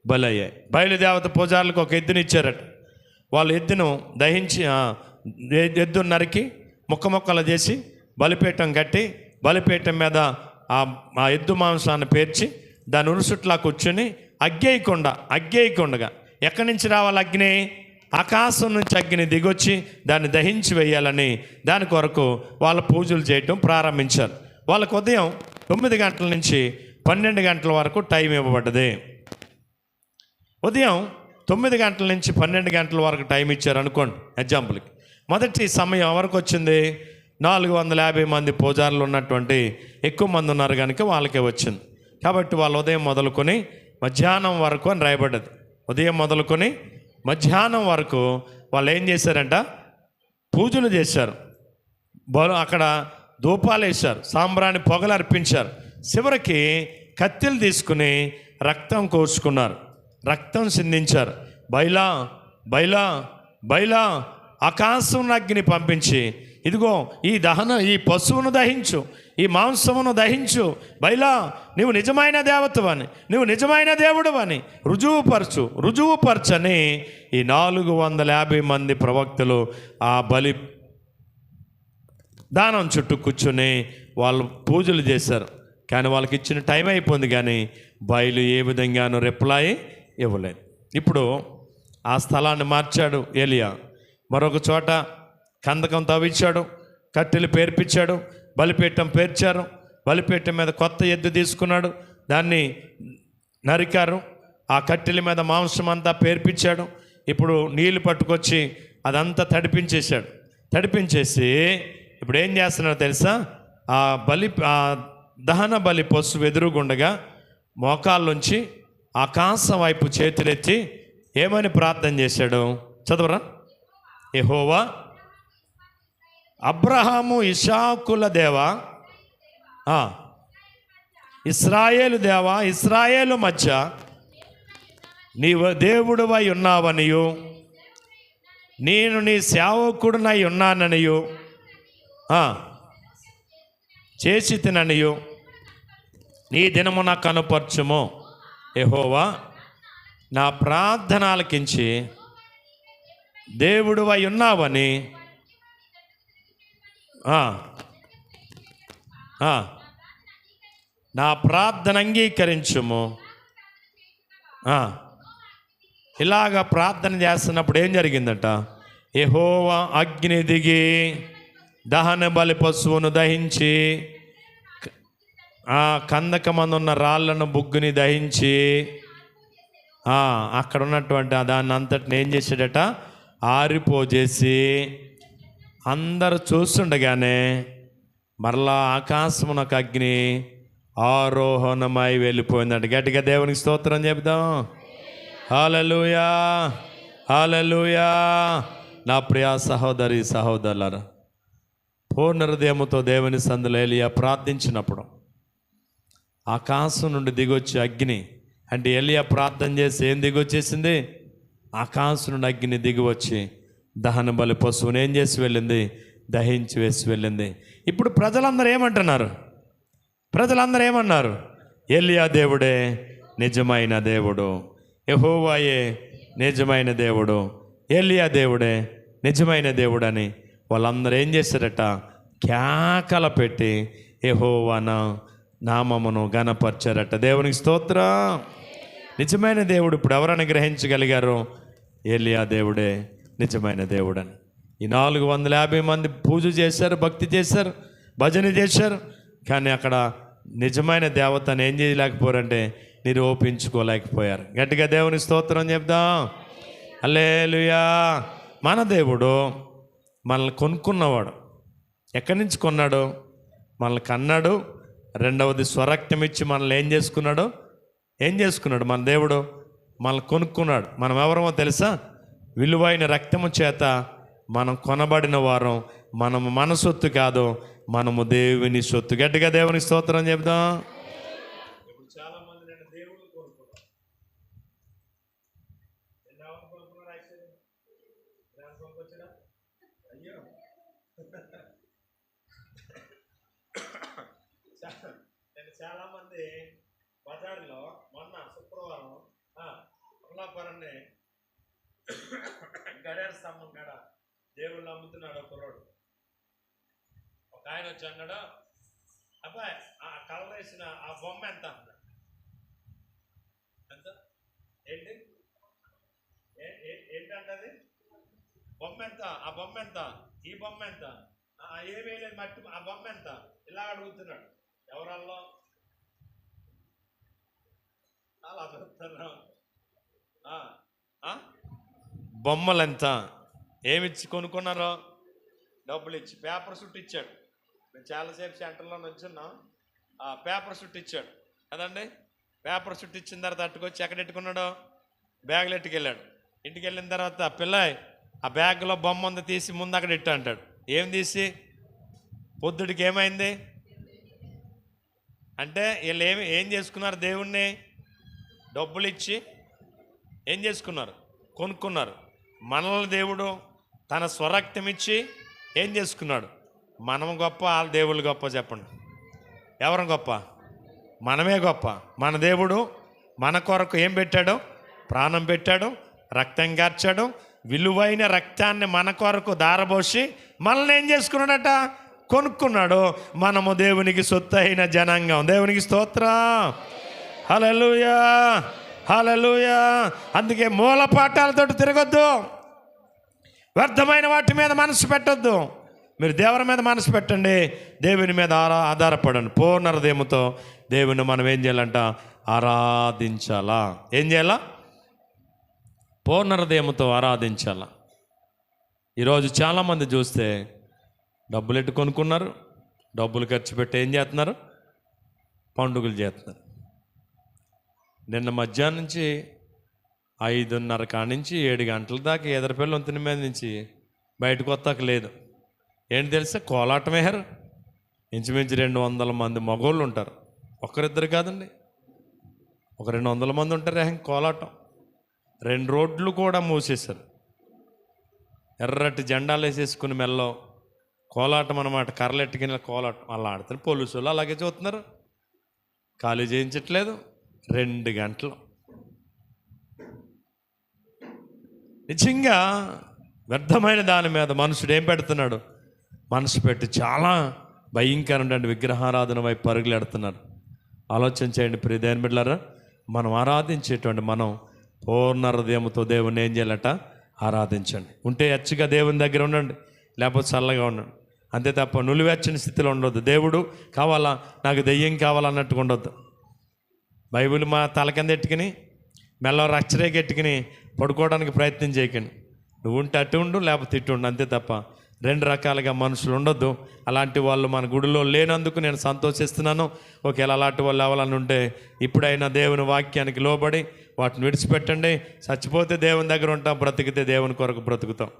బలయ్యాయి. బయలుదేవత పూజారులకు ఒక ఎద్దుని ఇచ్చారట. వాళ్ళు ఎద్దును దహించి ఎద్దును నరికి ముక్కలు చేసి బలిపీఠం కట్టి బలిపీఠం మీద ఆ ఎద్దు మాంసాన్ని పేర్చి దాని ఉరుసుట్లా కూర్చొని అగ్గేయకుండగా ఎక్కడి నుంచి రావాలి అగ్ని? ఆకాశం నుంచి అగ్ని దిగొచ్చి దాన్ని దహించి వేయాలని దాని కొరకు వాళ్ళ పూజలు చేయటం ప్రారంభించారు. వాళ్ళకు ఉదయం 9 గంటల నుంచి 12 గంటల వరకు టైం ఇవ్వబడ్డది. ఉదయం 9 గంటల నుంచి 12 గంటల వరకు టైం ఇచ్చారు అనుకోండి ఎగ్జాంపుల్కి. మొదటి సమయం ఎవరికి వచ్చింది? 450 మంది పూజారులు ఉన్నటువంటి ఎక్కువ మంది ఉన్నారు కనుక వాళ్ళకే వచ్చింది. కాబట్టి వాళ్ళు ఉదయం మొదలుకొని మధ్యాహ్నం వరకు అని రాయబడ్డది. ఉదయం మొదలుకొని మధ్యాహ్నం వరకు వాళ్ళు ఏం చేశారంట? పూజలు చేశారు. అక్కడ ధూపాలు వేశారు, సాంబ్రాణి పొగలు అర్పించారు. చివరికి కత్తెలు తీసుకుని రక్తం కోసుకున్నారు, రక్తం సిందించారు. బైలా ఆకాశం అగ్ని పంపించి, ఇదిగో ఈ పశువును దహించు, ఈ మాంసమును దహించు, బైలా నువ్వు నిజమైన దేవతవని, నువ్వు నిజమైన దేవుడువని రుజువుపరచని ఈ 450 మంది ప్రవక్తలు ఆ బలి దానం చుట్టూ కూర్చొని వాళ్ళు పూజలు చేశారు. కానీ వాళ్ళకి ఇచ్చిన టైం అయిపోయింది, కానీ బయలు ఏ విధంగానూ రిప్లై ఇవ్వలేదు. ఇప్పుడు ఆ స్థలాన్ని మార్చాడు ఏలియా. మరొక చోట కందకం తవ్వించాడు, కట్టెలు పేర్పించాడు, బలిపీఠం పేర్చారు. బలిపీఠం మీద కొత్త ఎద్దు తీసుకున్నాడు, దాన్ని నరికారు. ఆ కట్టెల మీద మాంసం అంతా పేర్పించాడు. ఇప్పుడు నీళ్లు పట్టుకొచ్చి అదంతా తడిపించేసి ఇప్పుడు ఏం చేస్తున్నాడో తెలుసా? ఆ దహన బలి పశువు ఎదురుగుండగా మోకాళ్ళుంచి ఆకాశం వైపు చేతులెత్తి ఏమని ప్రార్థన చేశాడు? చదవరా. యెహోవా అబ్రహాము ఇస్సాకుల దేవా, ఇశ్రాయేలు దేవా, ఇశ్రాయేలు మధ్య నీవు దేవుడివై ఉన్నావనియు నేను నీ సేవకుడినై ఉన్నాననియు చేసి తిననియు నీ దినము నాకు కనుపరచుము. యెహోవా నా ప్రార్థన ఆలకించి దేవుడివై ఉన్నావని నా ప్రార్థన అంగీకరించుము. ఇలాగా ప్రార్థన చేస్తున్నప్పుడు ఏం జరిగిందట? యెహోవా అగ్ని దిగి దహన బలి పశువును దహించి కందకమందున్న రాళ్లను బుగ్గుని దహించి అక్కడ ఉన్నటువంటి దాన్ని అంతటిని ఏం చేశాడట, ఆరిపోజేసి అందరూ చూస్తుండగానే మరలా ఆకాశమునకు అగ్ని ఆరోహణమై వెళ్ళిపోయిందంట. గట్టిగా దేవునికి స్తోత్రం చెప్దాం. హల్లెలూయా, హల్లెలూయా. నా ప్రియ సహోదరి సహోదరులారా, పూర్ణ హృదయముతో దేవుని సందులో ఎలియా ప్రార్థించినప్పుడు ఆకాశం నుండి దిగొచ్చి అగ్ని, అంటే ఎలియా ప్రార్థన చేసి ఏం దిగొచ్చేసింది, ఆకాశం నుండి అగ్ని దిగివచ్చి దహన బలి పశువుని ఏం చేసి వెళ్ళింది, దహించి వేసి వెళ్ళింది. ఇప్పుడు ప్రజలందరూ ఏమంటున్నారు, ప్రజలందరూ ఏమన్నారు, ఎలియా దేవుడే నిజమైన దేవుడు, యెహోవాయే నిజమైన దేవుడు, ఎలియా దేవుడే నిజమైన దేవుడు అని వాళ్ళందరూ ఏం చేశారట, కేకల పెట్టి యెహోవా నామమును ఘనపరచారట. దేవునికి స్తోత్రం. నిజమైన దేవుడు ఇప్పుడు ఎవరైనా గ్రహించగలిగారు, ఎలియా దేవుడే నిజమైన దేవుడని. ఈ 450 మంది పూజ చేశారు, భక్తి చేశారు, భజన చేశారు, కానీ అక్కడ నిజమైన దేవతను ఏం చేయలేకపోయారంటే నిరూపించుకోలేకపోయారు. గట్టిగా దేవుని స్తోత్రం చెప్దాం. హల్లెలూయా. మన దేవుడు మనల్ని కొనుక్కున్నవాడు. ఎక్కడి నుంచి కొన్నాడు, మనల్ని కన్నాడు. రెండవది స్వరక్తం ఇచ్చి మనల్ని ఏం చేసుకున్నాడు మన దేవుడు, మనల్ని కొనుక్కున్నాడు. మనం ఎవరమో తెలుసా, విలువైన రక్తము చేత మనం కొనబడిన వారం. మనము మన సొత్తు కాదు, మనము దేవుని సొత్తు. గట్టిగా దేవుని స్తోత్రం చెప్దాం. ఇప్పుడు చాలా మంది నేను దేవుడు కొనుక్కున్నాను. అయ్యో నేను చాలా మంది బజార్లో మొన్న శుక్రవారం అమలాపురాన్ని గడియార స్తంభం కాడ దేవుళ్ళు అమ్ముతున్నాడు ఒక కుర్రోడు. ఒక ఆయన వచ్చి అన్నాడు, అబ్బాయి ఆ కలర్ వేసిన ఆ బొమ్మ ఎంత అన్నాడు. ఎంత ఏంటి ఏంటంటది, బొమ్మ ఎంత, ఆ బొమ్మ ఎంత, ఈ బొమ్మ ఎంత, ఏమేలేదు మట్టి, ఆ బొమ్మ ఎంత, ఇలా అడుగుతున్నాడు. ఎవరల్లో అలా చెప్తున్నా, బొమ్మలు ఎంత, ఏమిచ్చి కొనుక్కున్నారో, డబ్బులు ఇచ్చి పేపర్ చుట్టూ ఇచ్చాడు. మేము చాలాసేపు సెంటర్లో నుంచున్నాం, పేపర్ చుట్టూ ఇచ్చాడు కదండి. పేపర్ చుట్టూ ఇచ్చిన తర్వాత అట్టుకొచ్చి ఎక్కడ ఎట్టుకున్నాడు, బ్యాగులు ఎట్టుకెళ్ళాడు. ఇంటికి వెళ్ళిన తర్వాత పిల్లాయి ఆ బ్యాగ్లో బొమ్మ ఉంది తీసి ముందు అక్కడ ఇట్టు అంటాడు. ఏం తీసి, పొద్దుడికి ఏమైంది అంటే వీళ్ళు ఏం చేసుకున్నారు, దేవుణ్ణి డబ్బులు ఇచ్చి ఏం చేసుకున్నారు, కొనుక్కున్నారు. మనల్ని దేవుడు తన స్వరక్తం ఇచ్చి ఏం చేసుకున్నాడు. మనం గొప్ప, వాళ్ళ దేవుళ్ళు గొప్ప? చెప్పండి, ఎవరు గొప్ప? మనమే గొప్ప. మన దేవుడు మన కొరకు ఏం పెట్టాడు, ప్రాణం పెట్టాడు, రక్తం కార్చాడు. విలువైన రక్తాన్ని మన కొరకు దారబోసి మనల్ని ఏం చేసుకున్నాడట, కొనుక్కున్నాడు. మనము దేవునికి సొత్తు అయిన జనాంగం. దేవునికి స్తోత్రం. హల్లెలూయా, హల్లెలూయా. అందుకే మూల పాఠాలతో తిరగొద్దు, వ్యర్థమైన వాటి మీద మనసు పెట్టొద్దు. మీరు దేవుని మీద మనసు పెట్టండి, దేవుని మీద ఆధారపడండి. పూర్ణ హృదయముతో దేవుని మనం ఏం చేయాలంట, ఆరాధించాలా. ఏం చేయాలా, పూర్ణ హృదయముతో ఆరాధించాలా. ఈరోజు చాలామంది చూస్తే డబ్బులు ఎట్టు కొనుక్కున్నారు, డబ్బులు ఖర్చు పెట్టి ఏం చేస్తున్నారు, పండుగలు చేస్తున్నారు. నిన్న మధ్యాహ్నం నుంచి 5:30 కాడి నుంచి 7 గంటల దాకా ఎదరపల్లి వంతెన మీద నుంచి బయటకు వస్తాక లేదు. ఏంటి తెలుసా, కోలాటం వేశారు. ఇంచుమించు 200 మంది మగోళ్ళు ఉంటారు, ఒక్కరిద్దరు కాదండి, ఒక 200 మంది ఉంటారు. కోలాటం 2 రోడ్లు కూడా మూసేశారు. ఎర్రటి జెండాలు వేసేసుకుని మెల్లో కోలాటం అన్నమాట, కర్రలెట్టుకిన కోలాటం అలా ఆడతారు. పోలీసులు అలాగే చూస్తున్నారు, ఖాళీ చేయించట్లేదు. 2 గంటలు నిజంగా వ్యర్థమైన దాని మీద మనుషుడు ఏం పెడుతున్నాడు, మనసు పెట్టి చాలా భయంకరమైన విగ్రహారాధన వైపు పరుగులెడుతున్నారు. ఆలోచన చేయండి ప్రియ దేవుని బిడ్డలారా. మనం ఆరాధించేటువంటి మనం పూర్ణ హృదయంతో దేవుని ఏం చేయాలట, ఆరాధించండి. ఉంటే హెచ్చుగా దేవుని దగ్గర ఉండండి, లేకపోతే చల్లగా ఉండండి. అంతే తప్ప నులివెచ్చని స్థితిలో ఉండొద్దు. దేవుడు కావాలా, నాకు దెయ్యం కావాలన్నట్టుగా ఉండొద్దు. బైబిల్ మా తల కింద ఎట్టుకుని మెల్ల రచ్చరేకెట్టుకుని పడుకోవడానికి ప్రయత్నం చేయకండి. నువ్వు ఉంటే అటు ఉండు, లేకపోతే ఇటు ఉండు, అంతే తప్ప రెండు రకాలుగా మనుషులు ఉండొద్దు. అలాంటి వాళ్ళు మన గుడిలో లేనందుకు నేను సంతోషిస్తున్నాను. ఒకవేళ అలాంటి వాళ్ళు ఎవరైనా ఉంటే ఇప్పుడైనా దేవుని వాక్యానికి లోబడి వాటిని విడిచిపెట్టండి. చచ్చిపోతే దేవుని దగ్గర ఉంటాం, బ్రతికితే దేవుని కొరకు బ్రతుకుతాం.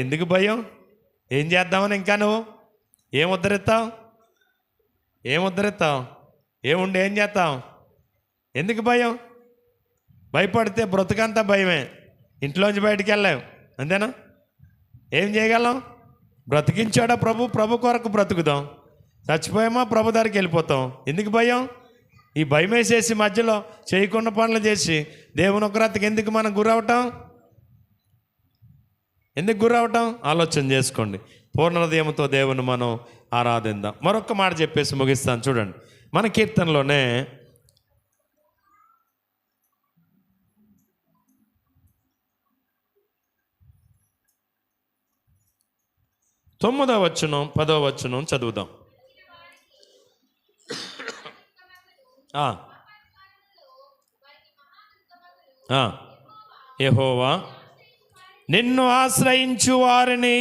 ఎందుకు భయం? ఏం చేద్దామని ఇంకా నువ్వు ఏం ఉద్ధరిస్తావు? ఏముండి ఏం చేస్తావు? ఎందుకు భయం? భయపడితే బ్రతుకంతా భయమే. ఇంట్లోంచి బయటికి వెళ్ళాం, అంతేనా? ఏం చేయగలం? బ్రతికించాడా ప్రభు కొరకు బ్రతుకుదాం. చచ్చిపోయామా ప్రభు దగ్గరికి వెళ్ళిపోతాం. ఎందుకు భయం? ఈ భయం వేసేసి మధ్యలో చేయకుండా పనులు చేసి దేవుని ఉగ్రతకి ఎందుకు మనం గురవటం? ఆలోచన చేసుకోండి. పూర్ణ హృదయంతో దేవుని మనం ఆరాధిద్దాం. మరొక మాట చెప్పేసి ముగిస్తాను. చూడండి, మన కీర్తనలోనే 9వ వచనం 10వ వచనం చదువుదాం. యెహోవా, నిన్ను ఆశ్రయించు వారిని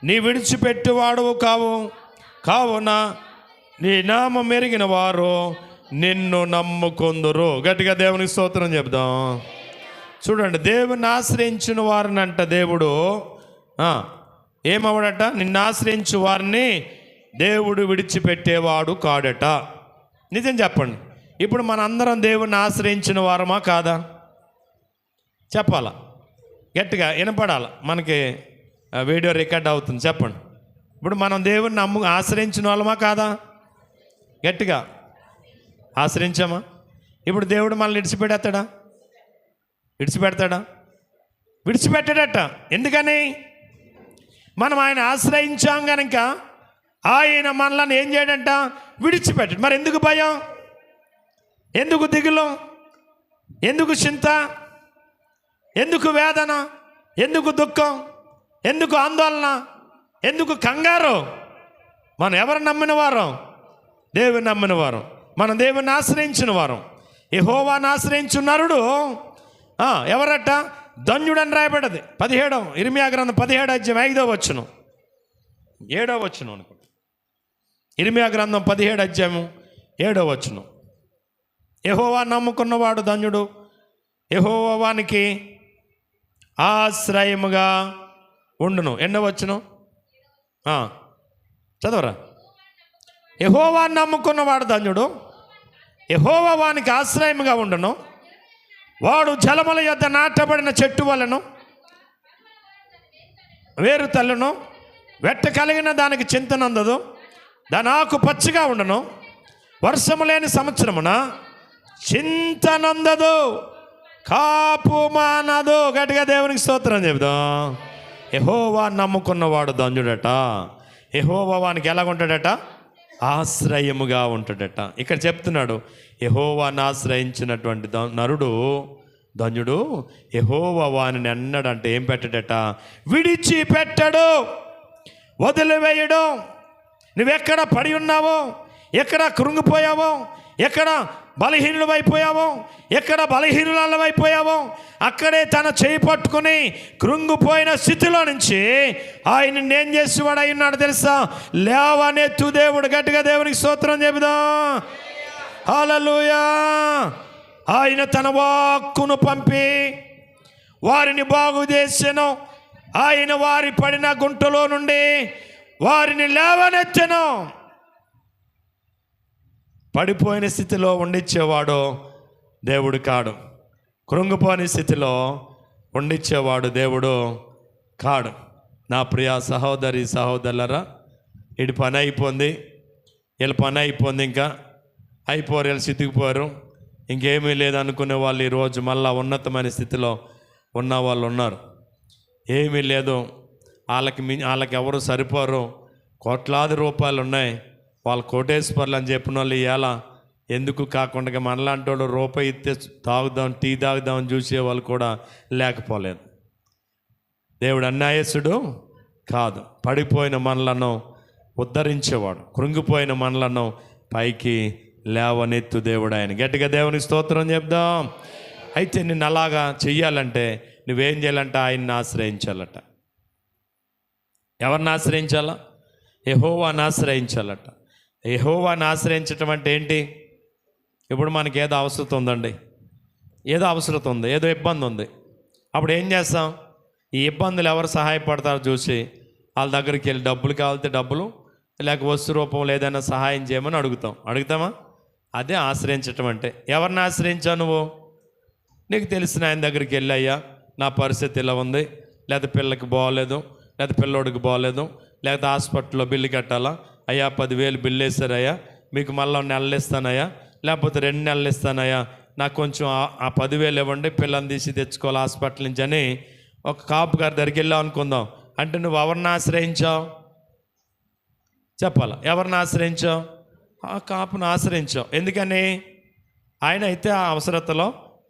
నీ విడిచిపెట్టువాడువు కావున నీ నామం ఎరిగిన వారు నిన్ను నమ్ముకొందురు. గట్టిగా దేవునికి స్తోత్రం చెప్దాం. చూడండి, దేవుని ఆశ్రయించిన వారిని అంట దేవుడు ఏమవడట? నిన్ను ఆశ్రయించు వారిని దేవుడు విడిచిపెట్టేవాడు కాడట. నిజం చెప్పండి, ఇప్పుడు మనందరం దేవుణ్ణి ఆశ్రయించిన వారమా కాదా? చెప్పాలా, గట్టిగా వినపడాలి. మనకి వీడియో రికార్డ్ అవుతుంది. చెప్పండి, ఇప్పుడు మనం దేవుణ్ణి ఆశ్రయించిన వాళ్ళమా కాదా? గట్టిగా ఆశ్రయించామా? ఇప్పుడు దేవుడు మనల్ని విడిచిపెడతాడా? విడిచిపెట్టాడట. ఎందుకని? మనం ఆయన ఆశ్రయించాం కనుక ఆయన మనల్ని ఏం చేయడంట? విడిచిపెట్టాడు. మరి ఎందుకు భయం? ఎందుకు దిగులు? ఎందుకు చింత? ఎందుకు వేదన? ఎందుకు దుఃఖం? ఎందుకు ఆందోళన? ఎందుకు కంగారు? మనం ఎవరు నమ్మిన వారం? దేవుని నమ్మిన వారం. మనం దేవుని ఆశ్రయించిన వారం. యెహోవాను ఆశ్రయించు నరుడు ఎవరట? ధన్యుడని రాయబడ్డది. 17 ఇర్మియా గ్రంథం 17 అధ్యాయం 5వ వచనం 7వ వచనం అనుకుంటా. ఇర్మియా గ్రంథం 17 అధ్యాయం 7వ వచనం. యెహోవా నమ్ముకున్నవాడు ధన్యుడు, యెహోవా వానికి ఆశ్రయముగా ఉండును. ఎన్నో వచనం చదవరా. యెహోవా నమ్ముకున్నవాడు ధన్యుడు, యెహోవా వానికి ఆశ్రయముగా ఉండును. వాడు జలముల యొద్ద నాటబడిన చెట్టు వలెను, వేరు తల్లును, వెట్ట కలిగిన దానికి చింతనందదు, దాని ఆకు పచ్చిగా ఉండును. వర్షము లేని సంవత్సరమున చింతనందదు, కాపు మానదు. గట్టిగా దేవునికి స్తోత్రం చెబుదాం. యెహోవా నమ్ముకున్నవాడు ధన్యుడట. యెహోవా వానికి ఎలాగుంటాడట? ఆశ్రయముగా ఉంటాడట. ఇక్కడ చెప్తున్నాడు, యెహోవాను ఆశ్రయించినటువంటి నరుడు ధన్యుడు. యెహోవా వానిని అన్నాడంటే ఏం పెట్టడట? విడిచిపెట్టడు, వదిలివేయడు. నువ్వెక్కడ పడి ఉన్నావో, ఎక్కడ కృంగిపోయావో, ఎక్కడ బలహీనులు అయిపోయావో, ఎక్కడ బలహీనుల అయిపోయావో అక్కడే తన చేయి పట్టుకుని కృంగిపోయిన స్థితిలో నుంచి ఆయన ఏం చేసేవాడు అయి ఉన్నాడు తెలుసా? లేవనెత్తు దేవుడు. గట్టిగా దేవునికి స్తోత్రం చెబుదాం. హల్లెలూయా. ఆయన తన వాక్కును పంపి వారిని బాగు చేసెను. ఆయన వారి పడిన గుంటలో నుండి వారిని లేవనెత్తెను. పడిపోయిన స్థితిలో ఉండిచ్చేవాడు దేవుడు కాడు. కృంగిపోయిన స్థితిలో ఉండిచ్చేవాడు దేవుడు కాడు. నా ప్రియ సహోదరి సహోదరులరా, వీడి పని అయిపోయింది, వీళ్ళ పని అయిపోయింది, ఇంకా అయిపోరు, వీళ్ళు సితికిపోరు, ఇంకేమీ లేదనుకునే వాళ్ళు ఈరోజు మళ్ళా ఉన్నతమైన స్థితిలో ఉన్న వాళ్ళు ఉన్నారు. ఏమీ లేదు, వాళ్ళకి ఎవరు సరిపోరు, కోట్లాది రూపాయలు ఉన్నాయి, వాళ్ళు కోటేశ్వర్లు అని చెప్పిన వాళ్ళు ఇలా ఎందుకు కాకుండా మనలాంటి వాళ్ళు రూపాయి ఇస్తే తాగుదాం, టీ తాగుదామని చూసే వాళ్ళు కూడా లేకపోలేదు. దేవుడు అన్యాయస్తుడు కాదు. పడిపోయిన మనలను ఉద్ధరించేవాడు, కృంగిపోయిన మనలను పైకి లేవనెత్తు దేవుడు ఆయన. గట్టిగా దేవునికి స్తోత్రం చెప్దాం. అయితే నిన్ను అలాగా చెయ్యాలంటే నువ్వేం చేయాలంట? ఆయన్ని ఆశ్రయించాలట. ఎవరిని ఆశ్రయించాలా? యెహోవాను ఆశ్రయించాలట. యెహోవాను ఆశ్రయించటం అంటే ఏంటి? ఇప్పుడు మనకి ఏదో అవసరం ఉందండి, ఏదో అవసరం ఉంది, ఏదో ఇబ్బంది ఉంది. అప్పుడు ఏం చేస్తాం? ఈ ఇబ్బందులు ఎవరు సహాయపడతారో చూసి వాళ్ళ దగ్గరికి వెళ్ళి డబ్బులు కావాలితే డబ్బులు, లేక వస్తు రూపంలో ఏదైనా సహాయం చేయమని అడుగుతామా? అదే ఆశ్రయించటం అంటే. ఎవరిని ఆశ్రయించావు నువ్వు? నీకు తెలిసిన ఆయన దగ్గరికి వెళ్ళి, అయ్యా నా పరిస్థితి ఇలా ఉంది, లేదా పిల్లకి బాగోలేదు, లేదా పిల్లోడికి బాగోలేదు, లేదా హాస్పిటల్లో బిల్లు కట్టాలా, అయ్యా 10,000 బిల్లు వేస్తారయ్యా, మీకు మళ్ళీ నెలలు ఇస్తానయ్యా, లేకపోతే 2 నెలలు ఇస్తానయ్యా, నాకు కొంచెం ఆ 10,000 ఇవ్వండి, పిల్లని తీసి తెచ్చుకోవాలి హాస్పిటల్ నుంచి అని ఒక కాపు గారి దగ్గరికి వెళ్ళావు అనుకుందాం. అంటే నువ్వు ఎవరిని ఆశ్రయించావు? చెప్పాలా? ఎవరిని ఆశ్రయించావు? ఆ కాపును ఆశ్రయించావు. ఎందుకని? ఆయన అయితే ఆ అవసరతలో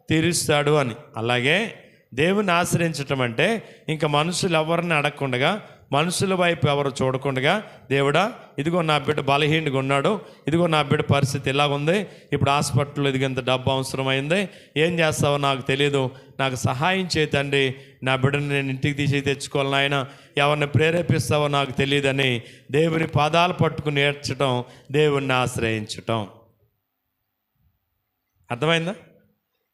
తీరుస్తాడు అని. అలాగే దేవుని ఆశ్రయించటం అంటే ఇంకా మనుషులు ఎవరిని అడగకుండా, మనుషుల వైపు ఎవరు చూడకుండా, దేవుడా ఇదిగో నా బిడ్డ బలహీనంగా ఉన్నాడు, ఇదిగో నా బిడ్డ పరిస్థితి ఇలా ఉంది, ఇప్పుడు హాస్పిటల్లో ఇదిగో ఇంత డబ్బు అవసరమైంది, ఏం చేస్తావో నాకు తెలియదు, నాకు సహాయం చేయతండి, నా బిడ్డను నేను ఇంటికి తీసి తెచ్చుకోవాలని, ఆయన ఎవరిని ప్రేరేపిస్తావో నాకు తెలియదని దేవుని పాదాలు పట్టుకుని ఏడ్చటం దేవుణ్ణి ఆశ్రయించటం. అర్థమైందా?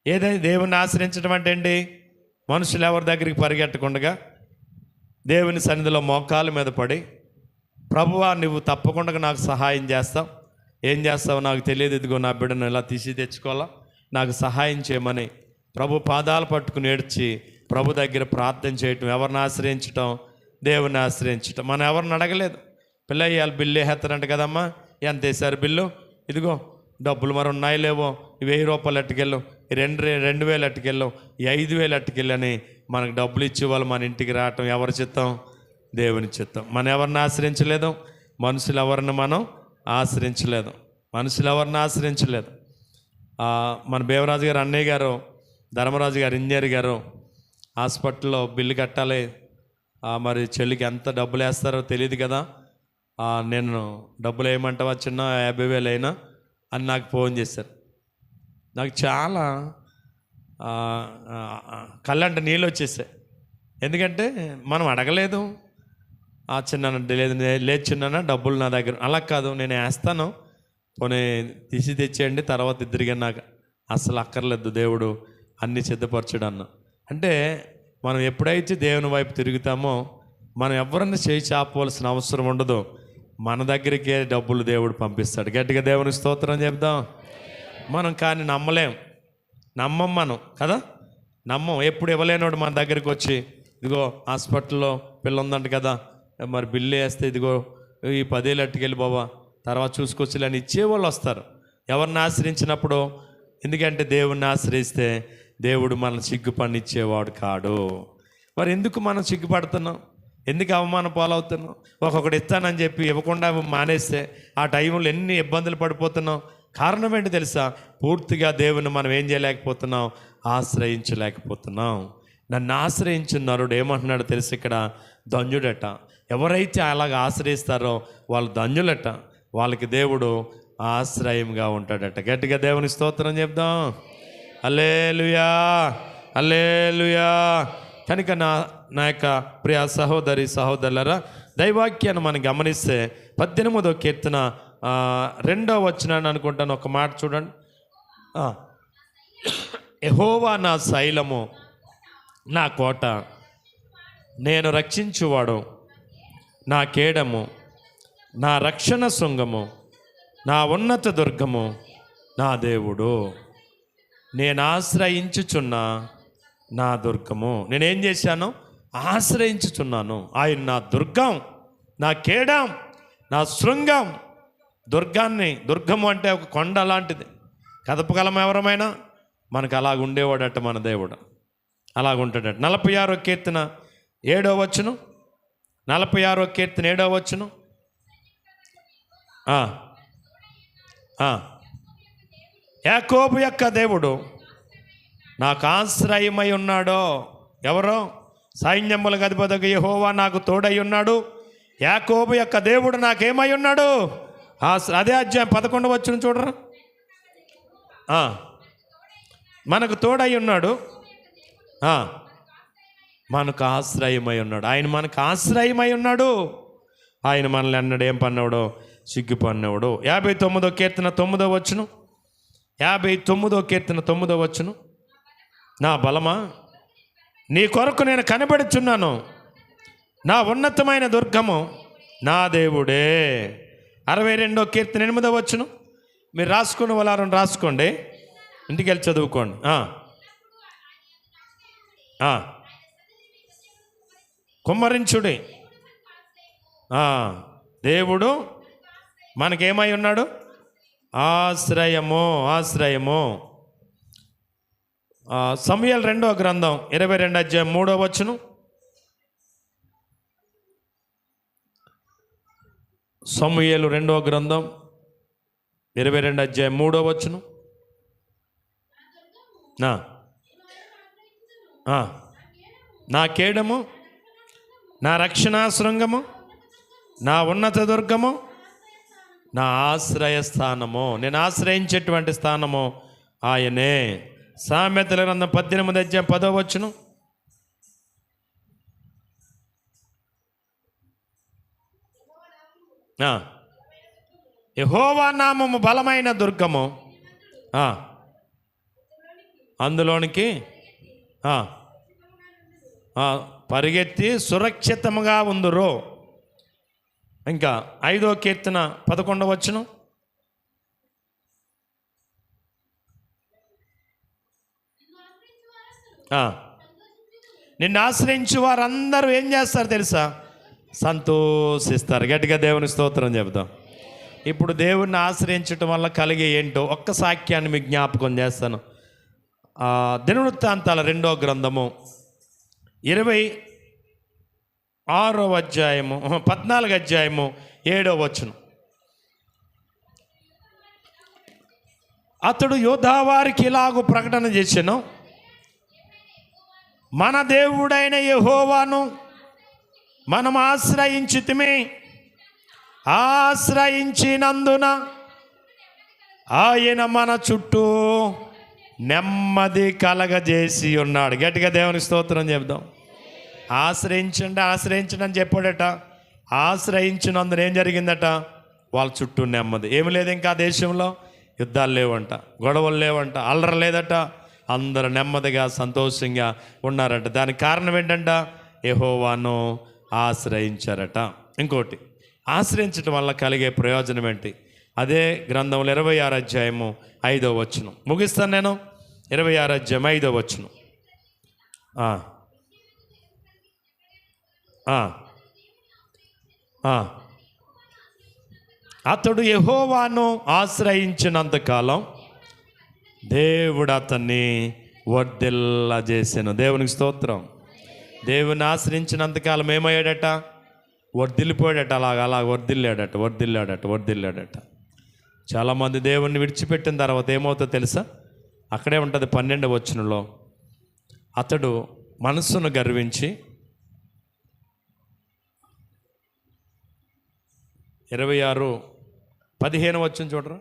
ఏదైనా దేవుణ్ణి ఆశ్రయించడం అంటే ఏంటి? మనుషులు ఎవరి దగ్గరికి పరిగెట్టకుండా దేవుని సన్నిధిలో మోకాళ్ళ మీద పడి, ప్రభువా నువ్వు తప్పకుండా నాకు సహాయం చేస్తావు, ఏం చేస్తావో నాకు తెలియదు, ఇదిగో నా బిడ్డను ఇలా తీసి తెచ్చుకోవాలా, నాకు సహాయం చేయమని ప్రభు పాదాలు పట్టుకుని ఏడ్చి ప్రభు దగ్గర ప్రార్థన చేయటం. ఎవరిని ఆశ్రయించటం? దేవుని ఆశ్రయించటం. మనం ఎవరిని అడగలేదు. పిల్లయ్యాలు బిల్లు వేస్తారంట కదమ్మా, ఎంత వేసారు బిల్లు, ఇదిగో డబ్బులు మరి ఉన్నాయి లేవో, 1000 రూపాయలు అట్టుకెళ్ళు, 2,000 అట్టుకెళ్ళు, 5,000 అట్టుకెళ్ళని మనకు డబ్బులు ఇచ్చేవాళ్ళు మన ఇంటికి రావటం ఎవరి చిత్తం? దేవుని చిత్తం. మనం ఎవరిని ఆశ్రయించలేదు, మనుషులు ఎవరిని మనం ఆశ్రయించలేదు, మనుషులు ఎవరిని ఆశ్రయించలేదు. మన బేవరాజు గారు అన్నయ్య గారు, ధర్మరాజు గారు ఇంజనీర్ గారు హాస్పిటల్లో బిల్లు కట్టాలి, మరి చెల్లికి ఎంత డబ్బులు వేస్తారో తెలియదు కదా, నేను డబ్బులు వేయమంటావా చిన్న 50,000 అయినా అని నాకు ఫోన్ చేశారు. నాకు చాలా కళ్ళంట నీళ్ళు వచ్చేసాయి. ఎందుకంటే మనం అడగలేదు. చిన్న లేదు చిన్న డబ్బులు నా దగ్గర, అలా కాదు నేను వేస్తాను, పోనీ తీసి తెచ్చేయండి, తర్వాత ఇద్దరిగా నాకు అస్సలు అక్కర్లేదు, దేవుడు అన్నీ సిద్ధపరచడు అన్న. అంటే మనం ఎప్పుడైతే దేవుని వైపు తిరుగుతామో మనం ఎవరన్నా చేయి చాపవలసిన అవసరం ఉండదు, మన దగ్గరికే డబ్బులు దేవుడు పంపిస్తాడు. గట్టిగా దేవుని స్తోత్రం చెప్దాం. మనం కానీ నమ్మం మనం కదా, నమ్మం. ఎప్పుడు ఇవ్వలేనోడు మన దగ్గరికి వచ్చి, ఇదిగో హాస్పిటల్లో పిల్ల ఉందంట కదా, మరి బిల్లు వేస్తే ఇదిగో ఈ 10,000 అట్టుకెళ్ళి బాబా, తర్వాత చూసుకొచ్చి అని ఇచ్చేవాళ్ళు వస్తారు ఎవరిని ఆశ్రయించినప్పుడు. ఎందుకంటే దేవుణ్ణి ఆశ్రయిస్తే దేవుడు మన సిగ్గుపడిని ఇచ్చేవాడు కాడు. మరి ఎందుకు మనం సిగ్గుపడుతున్నాం? ఎందుకు అవమాన పాలవుతున్నాం? ఒక్కొక్కటి ఇస్తానని చెప్పి ఇవ్వకుండా మానేస్తే ఆ టైంలో ఎన్ని ఇబ్బందులు పడిపోతున్నాం. కారణం ఏంటి తెలుసా? పూర్తిగా దేవుని మనం ఏం చేయలేకపోతున్నాం, ఆశ్రయించలేకపోతున్నాం. నన్ను ఆశ్రయించిన నరుడు ఏమంటున్నాడు తెలుసు ఇక్కడ? ధన్యుడట. ఎవరైతే అలాగ ఆశ్రయిస్తారో వాళ్ళు ధన్యులట, వాళ్ళకి దేవుడు ఆశ్రయంగా ఉంటాడట. గట్టిగా దేవుని స్తోత్రం చెప్దాం. హల్లెలూయా, హల్లెలూయా. కనుక నా యొక్క ప్రియ సహోదరి సహోదరులరా, దైవాక్యాన్ని మనం గమనిస్తే 18వ కీర్తన 2వ వచనాన్ని అనుకుంటాను, ఒక మాట చూడండి. యెహోవా నా శైలము, నా కోట, నేను రక్షించువాడు, నా కేడము, నా రక్షణ శృంగము, నా ఉన్నత దుర్గము, నా దేవుడు, నేను ఆశ్రయించుచున్న నా దుర్గము. నేనేం చేశాను? ఆశ్రయించుచున్నాను. ఆయన నా దుర్గం, నా కేడం, నా శృంగం. దుర్గము అంటే ఒక కొండ లాంటిది, కదపగలం ఎవరమైనా. మనకు అలాగ ఉండేవాడట మన దేవుడు, అలాగుంటాడట. 46వ కీర్తన 7వ వచనం, 46వ కీర్తన 7వ వచనం. యాకోబు యొక్క దేవుడు నాకు ఆశ్రయమై ఉన్నాడో. ఎవరో? సైన్యములకు అధిపతిగా యెహోవా నాకు తోడై ఉన్నాడు. యాకోబు యొక్క దేవుడు నాకేమై ఉన్నాడు? అదే అధ్యాయం 11వ వచనం చూడరా. మనకు తోడై ఉన్నాడు, మనకు ఆశ్రయమై ఉన్నాడు. ఆయన మనకు ఆశ్రయమై ఉన్నాడు. ఆయన మనల్ని అన్నాడు ఏం పన్నాడు? సిగ్గుపన్నవాడు. 59వ కీర్తన 9వ వచనం. 59వ కీర్తన 9వ వచనం. నా బలమా, నీ కొరకు నేను కనబడుచున్నాను, నా ఉన్నతమైన దుర్గము నా దేవుడే. 62వ కీర్తన 8వ వచనం. మీరు రాసుకున్న వాళ్ళని రాసుకోండి, ఇంటికి వెళ్ళి చదువుకోండి. కుమ్మరించుడి. దేవుడు మనకేమై ఉన్నాడు? ఆశ్రయము. ఆశ్రయము. సమూయేలు 2వ గ్రంథం 22వ అధ్యాయం 3వ వచనం. సమూయేలు 2వ గ్రంథం 22వ అధ్యాయం 3వ వచనం. నా కేడము, నా రక్షణా శృంగము, నా ఉన్నత దుర్గము, నా ఆశ్రయ స్థానము. నేను ఆశ్రయించేటువంటి స్థానము ఆయనే. సామెతల గ్రంథం 18వ అధ్యాయం 10వ వచనం. యెహోవా నామము బలమైన దుర్గము, అందులోనికి పరిగెత్తి సురక్షితముగా ఉందురు. ఇంకా 5వ కీర్తన 11వ వచనం. నిన్ను ఆశ్రయించు వారందరూ ఏం చేస్తారు తెలుసా? సంతోషిస్తారు. గట్టిగా దేవుని స్తోత్రం చెబుతాం. ఇప్పుడు దేవుణ్ణి ఆశ్రయించటం వల్ల కలిగే ఏంటో ఒక్క సాక్యాన్ని మీకు జ్ఞాపకం చేస్తాను. దినవృత్తాంతాల 2వ గ్రంథము 26వ అధ్యాయము 14వ అధ్యాయము 7వ వచనం. అతడు యోధావారికి ఇలాగూ ప్రకటన చేసెను, మన దేవుడైన యెహోవాను మనం ఆశ్రయించితిమి, ఆశ్రయించినందున ఆయన మన చుట్టూ నెమ్మది కలగజేసి ఉన్నాడు. గట్టిగా దేవుని స్తోత్రం చెప్దాం. ఆశ్రయించండి, ఆశ్రయించండి అని చెప్పాడట. ఆశ్రయించినందున ఏం జరిగిందట? వాళ్ళ చుట్టూ నెమ్మది. ఏమి లేదు, ఇంకా దేశంలో యుద్ధాలు లేవంట, గొడవలు లేవంట, అల్లరి లేదట. అందరూ నెమ్మదిగా సంతోషంగా ఉన్నారట. దానికి కారణం ఏంటంట? యెహోవాను ఆశ్రయించారట. ఇంకోటి, ఆశ్రయించడం వల్ల కలిగే ప్రయోజనం ఏంటి? అదే గ్రంథంలో 26వ అధ్యాయము 5వ వచనం. ముగిస్తాను నేను. 26వ అధ్యాయం 5వ వచనం. అతడు యెహోవాను ఆశ్రయించినంతకాలం దేవుడు అతన్ని వర్ధిల్లజేసెను. దేవునికి స్తోత్రం. దేవుని ఆశ్రయించినంతకాలం ఏమయ్యాడట? వర్ధిల్లిపోయాడట. అలా వర్ధిల్లాడట. చాలామంది దేవుణ్ణి విడిచిపెట్టిన తర్వాత ఏమవుతుందో తెలుసా? అక్కడే ఉంటుంది 12వ వచనంలో. అతడు మనస్సును గర్వించి 26:15 వచనం చూడరా.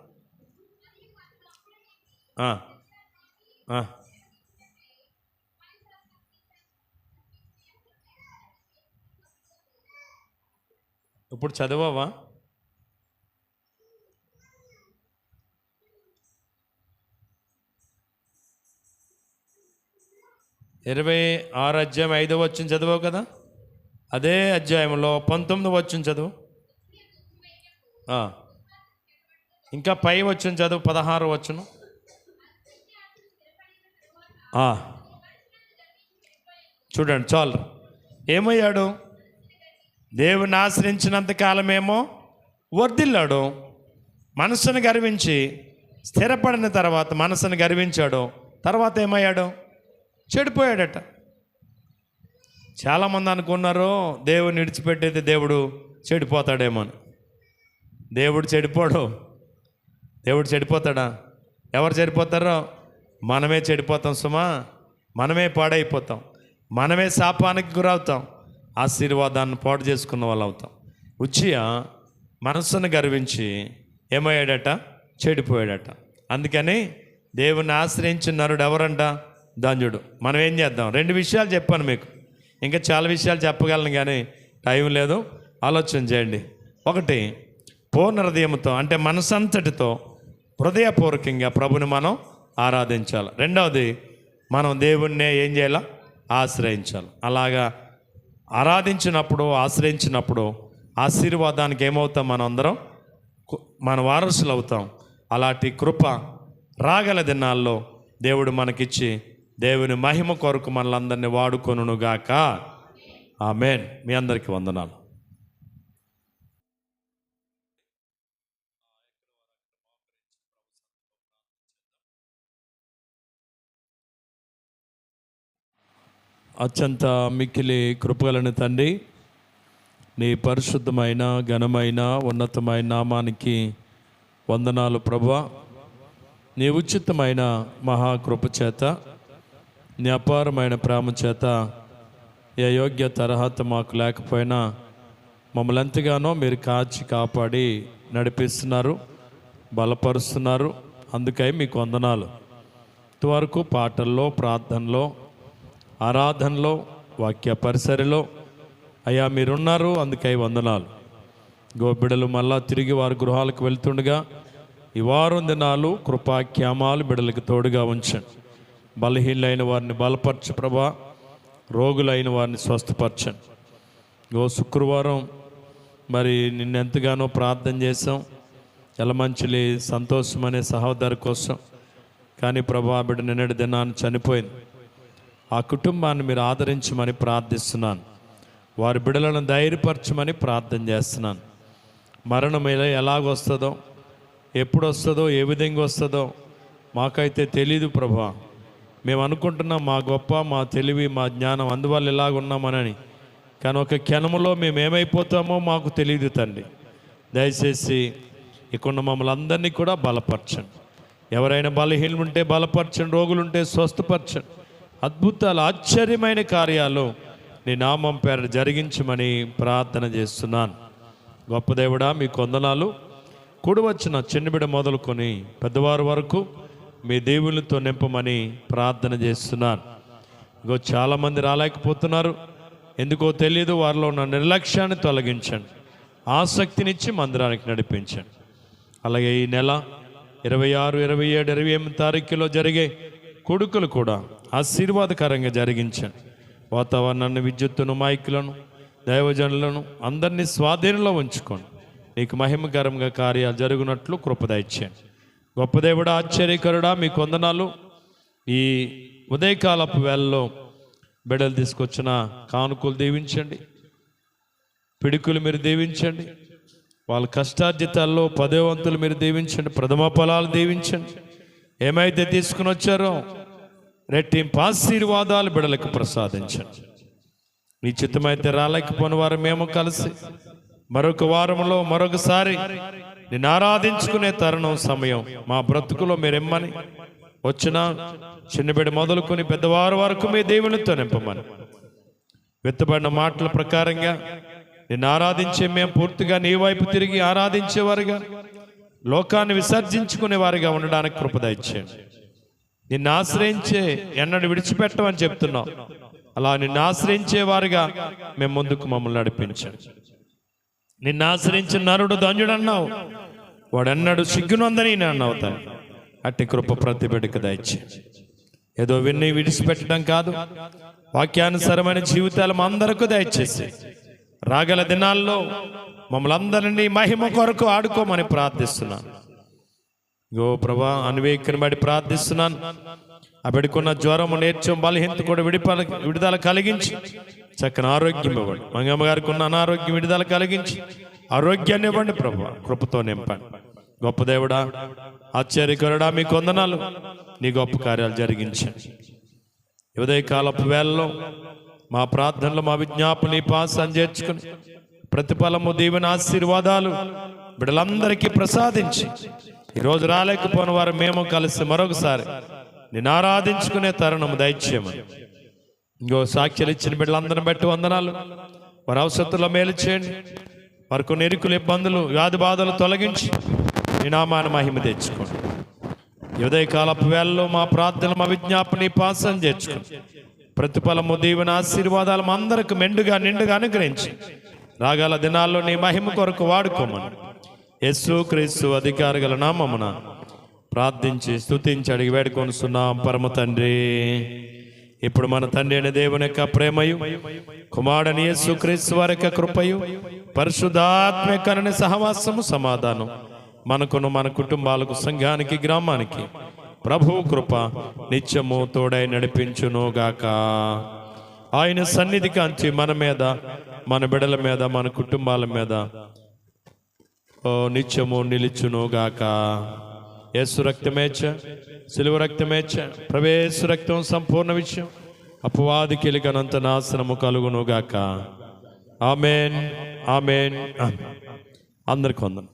ఇప్పుడు చదవవా? ఇరవై 26వ అధ్యాయం 5వ వచనం చదవవు కదా? అదే అధ్యాయంలో 19వ వచనం చదువు. ఇంకా పై వచనం చదువు, 16వ వచనం. చూడండి, చాలు. ఏమయ్యాడు? దేవుని ఆశ్రయించినంతకాలమేమో వర్ధిల్లాడు. మనస్సును గర్వించి స్థిరపడిన తర్వాత మనస్సును గర్వించాడు. తర్వాత ఏమయ్యాడు? చెడిపోయాడట. చాలామంది అనుకున్నారు దేవుని విడిచిపెట్టేది దేవుడు చెడిపోతాడేమో అని. దేవుడు చెడిపోడు. దేవుడు చెడిపోతాడా? ఎవరు చెడిపోతారో? మనమే చెడిపోతాం సుమా. మనమే పాడైపోతాం, మనమే శాపానికి గురవుతాం, ఆశీర్వాదాన్ని పాడు చేసుకున్న వాళ్ళు అవుతాం. ఉజ్జియా మనస్సును గర్వించి ఏమయ్యాడట? చెడిపోయాడట. అందుకని దేవుని ఆశ్రయించిన నరుడు ఎవరంట? ధన్యుడు. మనం ఏం చేద్దాం? 2 విషయాలు చెప్పాను మీకు, ఇంకా చాలా విషయాలు చెప్పగలను కానీ టైం లేదు. ఆలోచన చేయండి. 1, పూర్ణ హృదయంతో అంటే మనసంతటితో హృదయపూర్వకంగా ప్రభుని మనం ఆరాధించాలి. 2వది, మనం దేవుణ్ణే ఏం చేయాలి? ఆశ్రయించాలి. అలాగా ఆరాధించినప్పుడు, ఆశ్రయించినప్పుడు ఆశీర్వాదానికి ఏమవుతాం? మనం అందరం మన వారసులు అవుతాం. అలాంటి కృప రాగల దినాల్లో దేవుడు మనకిచ్చి దేవుని మహిమ కొరకు మనలందరినీ వాడుకొనుగాక. ఆమేన్. మీ అందరికీ వందనాలు. అత్యంత మిక్కిలి కృపగలని తండ్రి, నీ పరిశుద్ధమైన ఘనమైన ఉన్నతమైన నామానికి వందనాలు ప్రభువా. నీ ఉచితమైన మహాకృప చేత, నీ అపారమైన ప్రేమ చేత ఏ యోగ్యత అర్హత మాకు లేకపోయినా మమ్మల్ని ఎంతగానో మీరు కాచి కాపాడి నడిపిస్తున్నారు, బలపరుస్తున్నారు. అందుకై మీకు వందనాలు. ఇంతవరకు పాటల్లో, ప్రార్థనలో, ఆరాధనలో, వాక్య పరిసరలో అయ్యా మీరున్నారు. అందుకై వందనాలు. బిడ్డలు మళ్ళా తిరిగి వారి గృహాలకు వెళ్తుండగా ఈ వారం దినాలు కృపాఖ్యామాలు బిడ్డలకు తోడుగా ఉంచండి. బలహీనులైన వారిని బలపరచు ప్రభా, రోగులైన వారిని స్వస్థపరచండి. శుక్రవారం మరి నిన్నెంతగానో ప్రార్థన చేసాం ఎలమంచిలి సంతోషం అనే సహోదరు కోసం. కానీ ప్రభా, బిడ్డ నిన్నటి దినాన్ని చనిపోయింది. ఆ కుటుంబాన్ని మీరు ఆదరించమని ప్రార్థిస్తున్నాను. వారి బిడ్డలను ధైర్యపరచమని ప్రార్థన చేస్తున్నాను. మరణం ఎలాగొస్తుందో, ఎప్పుడు వస్తుందో, ఏ విధంగా వస్తుందో మాకైతే తెలీదు ప్రభా. మేము అనుకుంటున్నాం మా గొప్ప, మా తెలివి, మా జ్ఞానం అందువల్ల ఇలాగున్నామనని. కానీ ఒక క్షణంలో మేము ఏమైపోతామో మాకు తెలియదు తండ్రి. దయచేసి ఇక్కడ మమ్మల్ని అందరినీ కూడా బలపరచండి. ఎవరైనా బలహీనులు ఉంటే బలపరచండి, రోగులుంటే స్వస్థపరచండి. అద్భుతాలు, ఆశ్చర్యమైన కార్యాలు నీ నామం పేర జరిగించమని ప్రార్థన చేస్తున్నాను. గొప్ప దేవుడా, మీకు వందనాలు. కూడి వచ్చిన చిన్నబిడ మొదలుకొని పెద్దవారు వరకు మీ దేవుళ్ళతో నింపమని ప్రార్థన చేస్తున్నాను. ఇంకో చాలామంది రాలేకపోతున్నారు, ఎందుకో తెలియదు. వారిలో ఉన్న నిర్లక్ష్యాన్ని తొలగించండి, ఆసక్తినిచ్చి మందిరానికి నడిపించండి. అలాగే ఈ నెల 26, 27, 28 తారీఖులో జరిగే కొడుకులు కూడా ఆశీర్వాదకరంగా జరిగించండి. వాతావరణాన్ని, విద్యుత్తును, మైకులను, దైవజనులను అందరినీ స్వాధీనంలో ఉంచుకోండి. నీకు మహిమకరంగా కార్యాలు జరుగునట్లు కృప దయచేయండి. గొప్ప దేవుడా, ఆశ్చర్యకరుడా, మీకు వందనాలు. ఈ ఉదయకాలపు వేళలో బిడ్డలు తీసుకొచ్చిన కానుకలు దీవించండి, పిడుకులు మీరు దీవించండి. వాళ్ళ కష్టార్జితాల్లో 10వ వంతులు మీరు దీవించండి, ప్రథమ ఫలాలు దీవించండి. ఏమైతే తీసుకుని వచ్చారో రెట్టింపు ఆశీర్వాదాలు బిడ్డలకు ప్రసాదించండి. మీ చిత్తమైతే రాలేకపోయిన వారు మేము కలిసి మరొక వారంలో మరొకసారి నిన్ను ఆరాధించుకునే తరుణం, సమయం మా బ్రతుకులో మీరెమ్మని వచ్చిన చిన్నబిడ్డ మొదలుకొని పెద్దవారు వరకు మీ దేవునితో నింపమని విత్తబడిన మాటల ప్రకారంగా నిన్ను ఆరాధించే మేము పూర్తిగా నీ వైపు తిరిగి ఆరాధించేవారుగా, లోకాన్ని విసర్జించుకునే వారిగా ఉండడానికి కృప దయచేయండి. నిన్ను ఆశ్రయించే ఎన్నడూ విడిచిపెట్టమని చెప్తున్నాం. అలా నిన్ను ఆశ్రయించే వారిగా మేము ముందుకు మమ్మల్ని నడిపించండి. నిన్ను ఆశ్రయించిన నరుడు ధన్యుడు అన్నావు, వాడెన్నడు సిగ్గునందని నేను అవుతాను. అట్టి కృప ప్రతి బిడ్డకు దయచేయండి. ఏదో విన్ని విడిచిపెట్టడం కాదు, వాక్యానుసారమైన జీవితాలు మా అందరికీ దయచేసి రాగల దినాల్లో మమ్మల్ని అందరినీ మహిమ కొరకు ఆడుకోమని ప్రార్థిస్తున్నాను. ప్రభా, అన్వేకను బట్టి ప్రార్థిస్తున్నాను. ఆ బిడ్డకున్న జ్వరము, నేర్చం, బలహీనత కూడా విడుదల కలిగించి చక్కని ఆరోగ్యం ఇవ్వండి. మంగమ్మ గారికి ఉన్న అనారోగ్యం విడుదల కలిగించి ఆరోగ్యాన్ని ఇవ్వండి ప్రభా, కృపతో నింపండి. గొప్ప దేవుడా, ఆశ్చర్యకరుడా, మీకు వందనాలు. నీ గొప్ప కార్యాలు జరిగించండి. ఉదయకాలపు వేళలో మా ప్రార్థనలు, మా విజ్ఞాపన నీ పాసాన్ని చేర్చుకుని ప్రతిఫలము, దీవెన, ఆశీర్వాదాలు బిడ్డలందరికీ ప్రసాదించి ఈరోజు రాలేకపోయిన వారు మేము కలిసి మరొకసారి నిన్ను ఆరాధించుకునే తరుణం దయచేయమని. సాక్ష్యాలు ఇచ్చిన బిడ్డలందరిని బట్టి వందనాలు. వారి అవసరతుల్లో మేలు చేయండి. వారికి కొన్ని ఇరుకులు, ఇబ్బందులు, వ్యాధి బాధలు తొలగించి నీ నామాన్ని మహిమ తెచ్చుకోండి. ఉదయకాలపు వేళలో మా ప్రార్థన మా విజ్ఞాపన పాసం చేర్చుకుని ప్రతిఫలము దీవెన ఆశీర్వాదాలు మా అందరికి మెండుగా నిండుగా అనుగ్రహించి రాగల దినాల్లో నీ మహిమ కొరకు వాడుకోమని యేసు క్రీస్తు అధికారి గల నామమున ప్రార్థించి స్తుతించి అడిగి వేడుకొనుస్తున్నాం పరమ తండ్రి. ఇప్పుడు మన తండ్రి అయిన దేవుని యొక్క ప్రేమయు కుమారుడైన యేసు క్రీస్తు వారి యొక్క కృపయు పరిశుద్ధాత్మకరణ సహవాసము సమాధానం మనకును మన కుటుంబాలకు సంఘానికి గ్రామానికి ప్రభువు కృప నిత్యము తోడై నడిపించునుగాక. ఆయన సన్నిధి కాంచి మన మీద మన బిడల మీద మన కుటుంబాల మీద నిత్యము నిలుచునుగాక. యేసు రక్తమేచ్చ సిలువ రక్తమేచ్చ ప్రవేశ రక్తం సంపూర్ణ విషయం అపవాది కిలికనంత నాశనము కలుగునుగాక. Amen amen. అందరికి వందనం.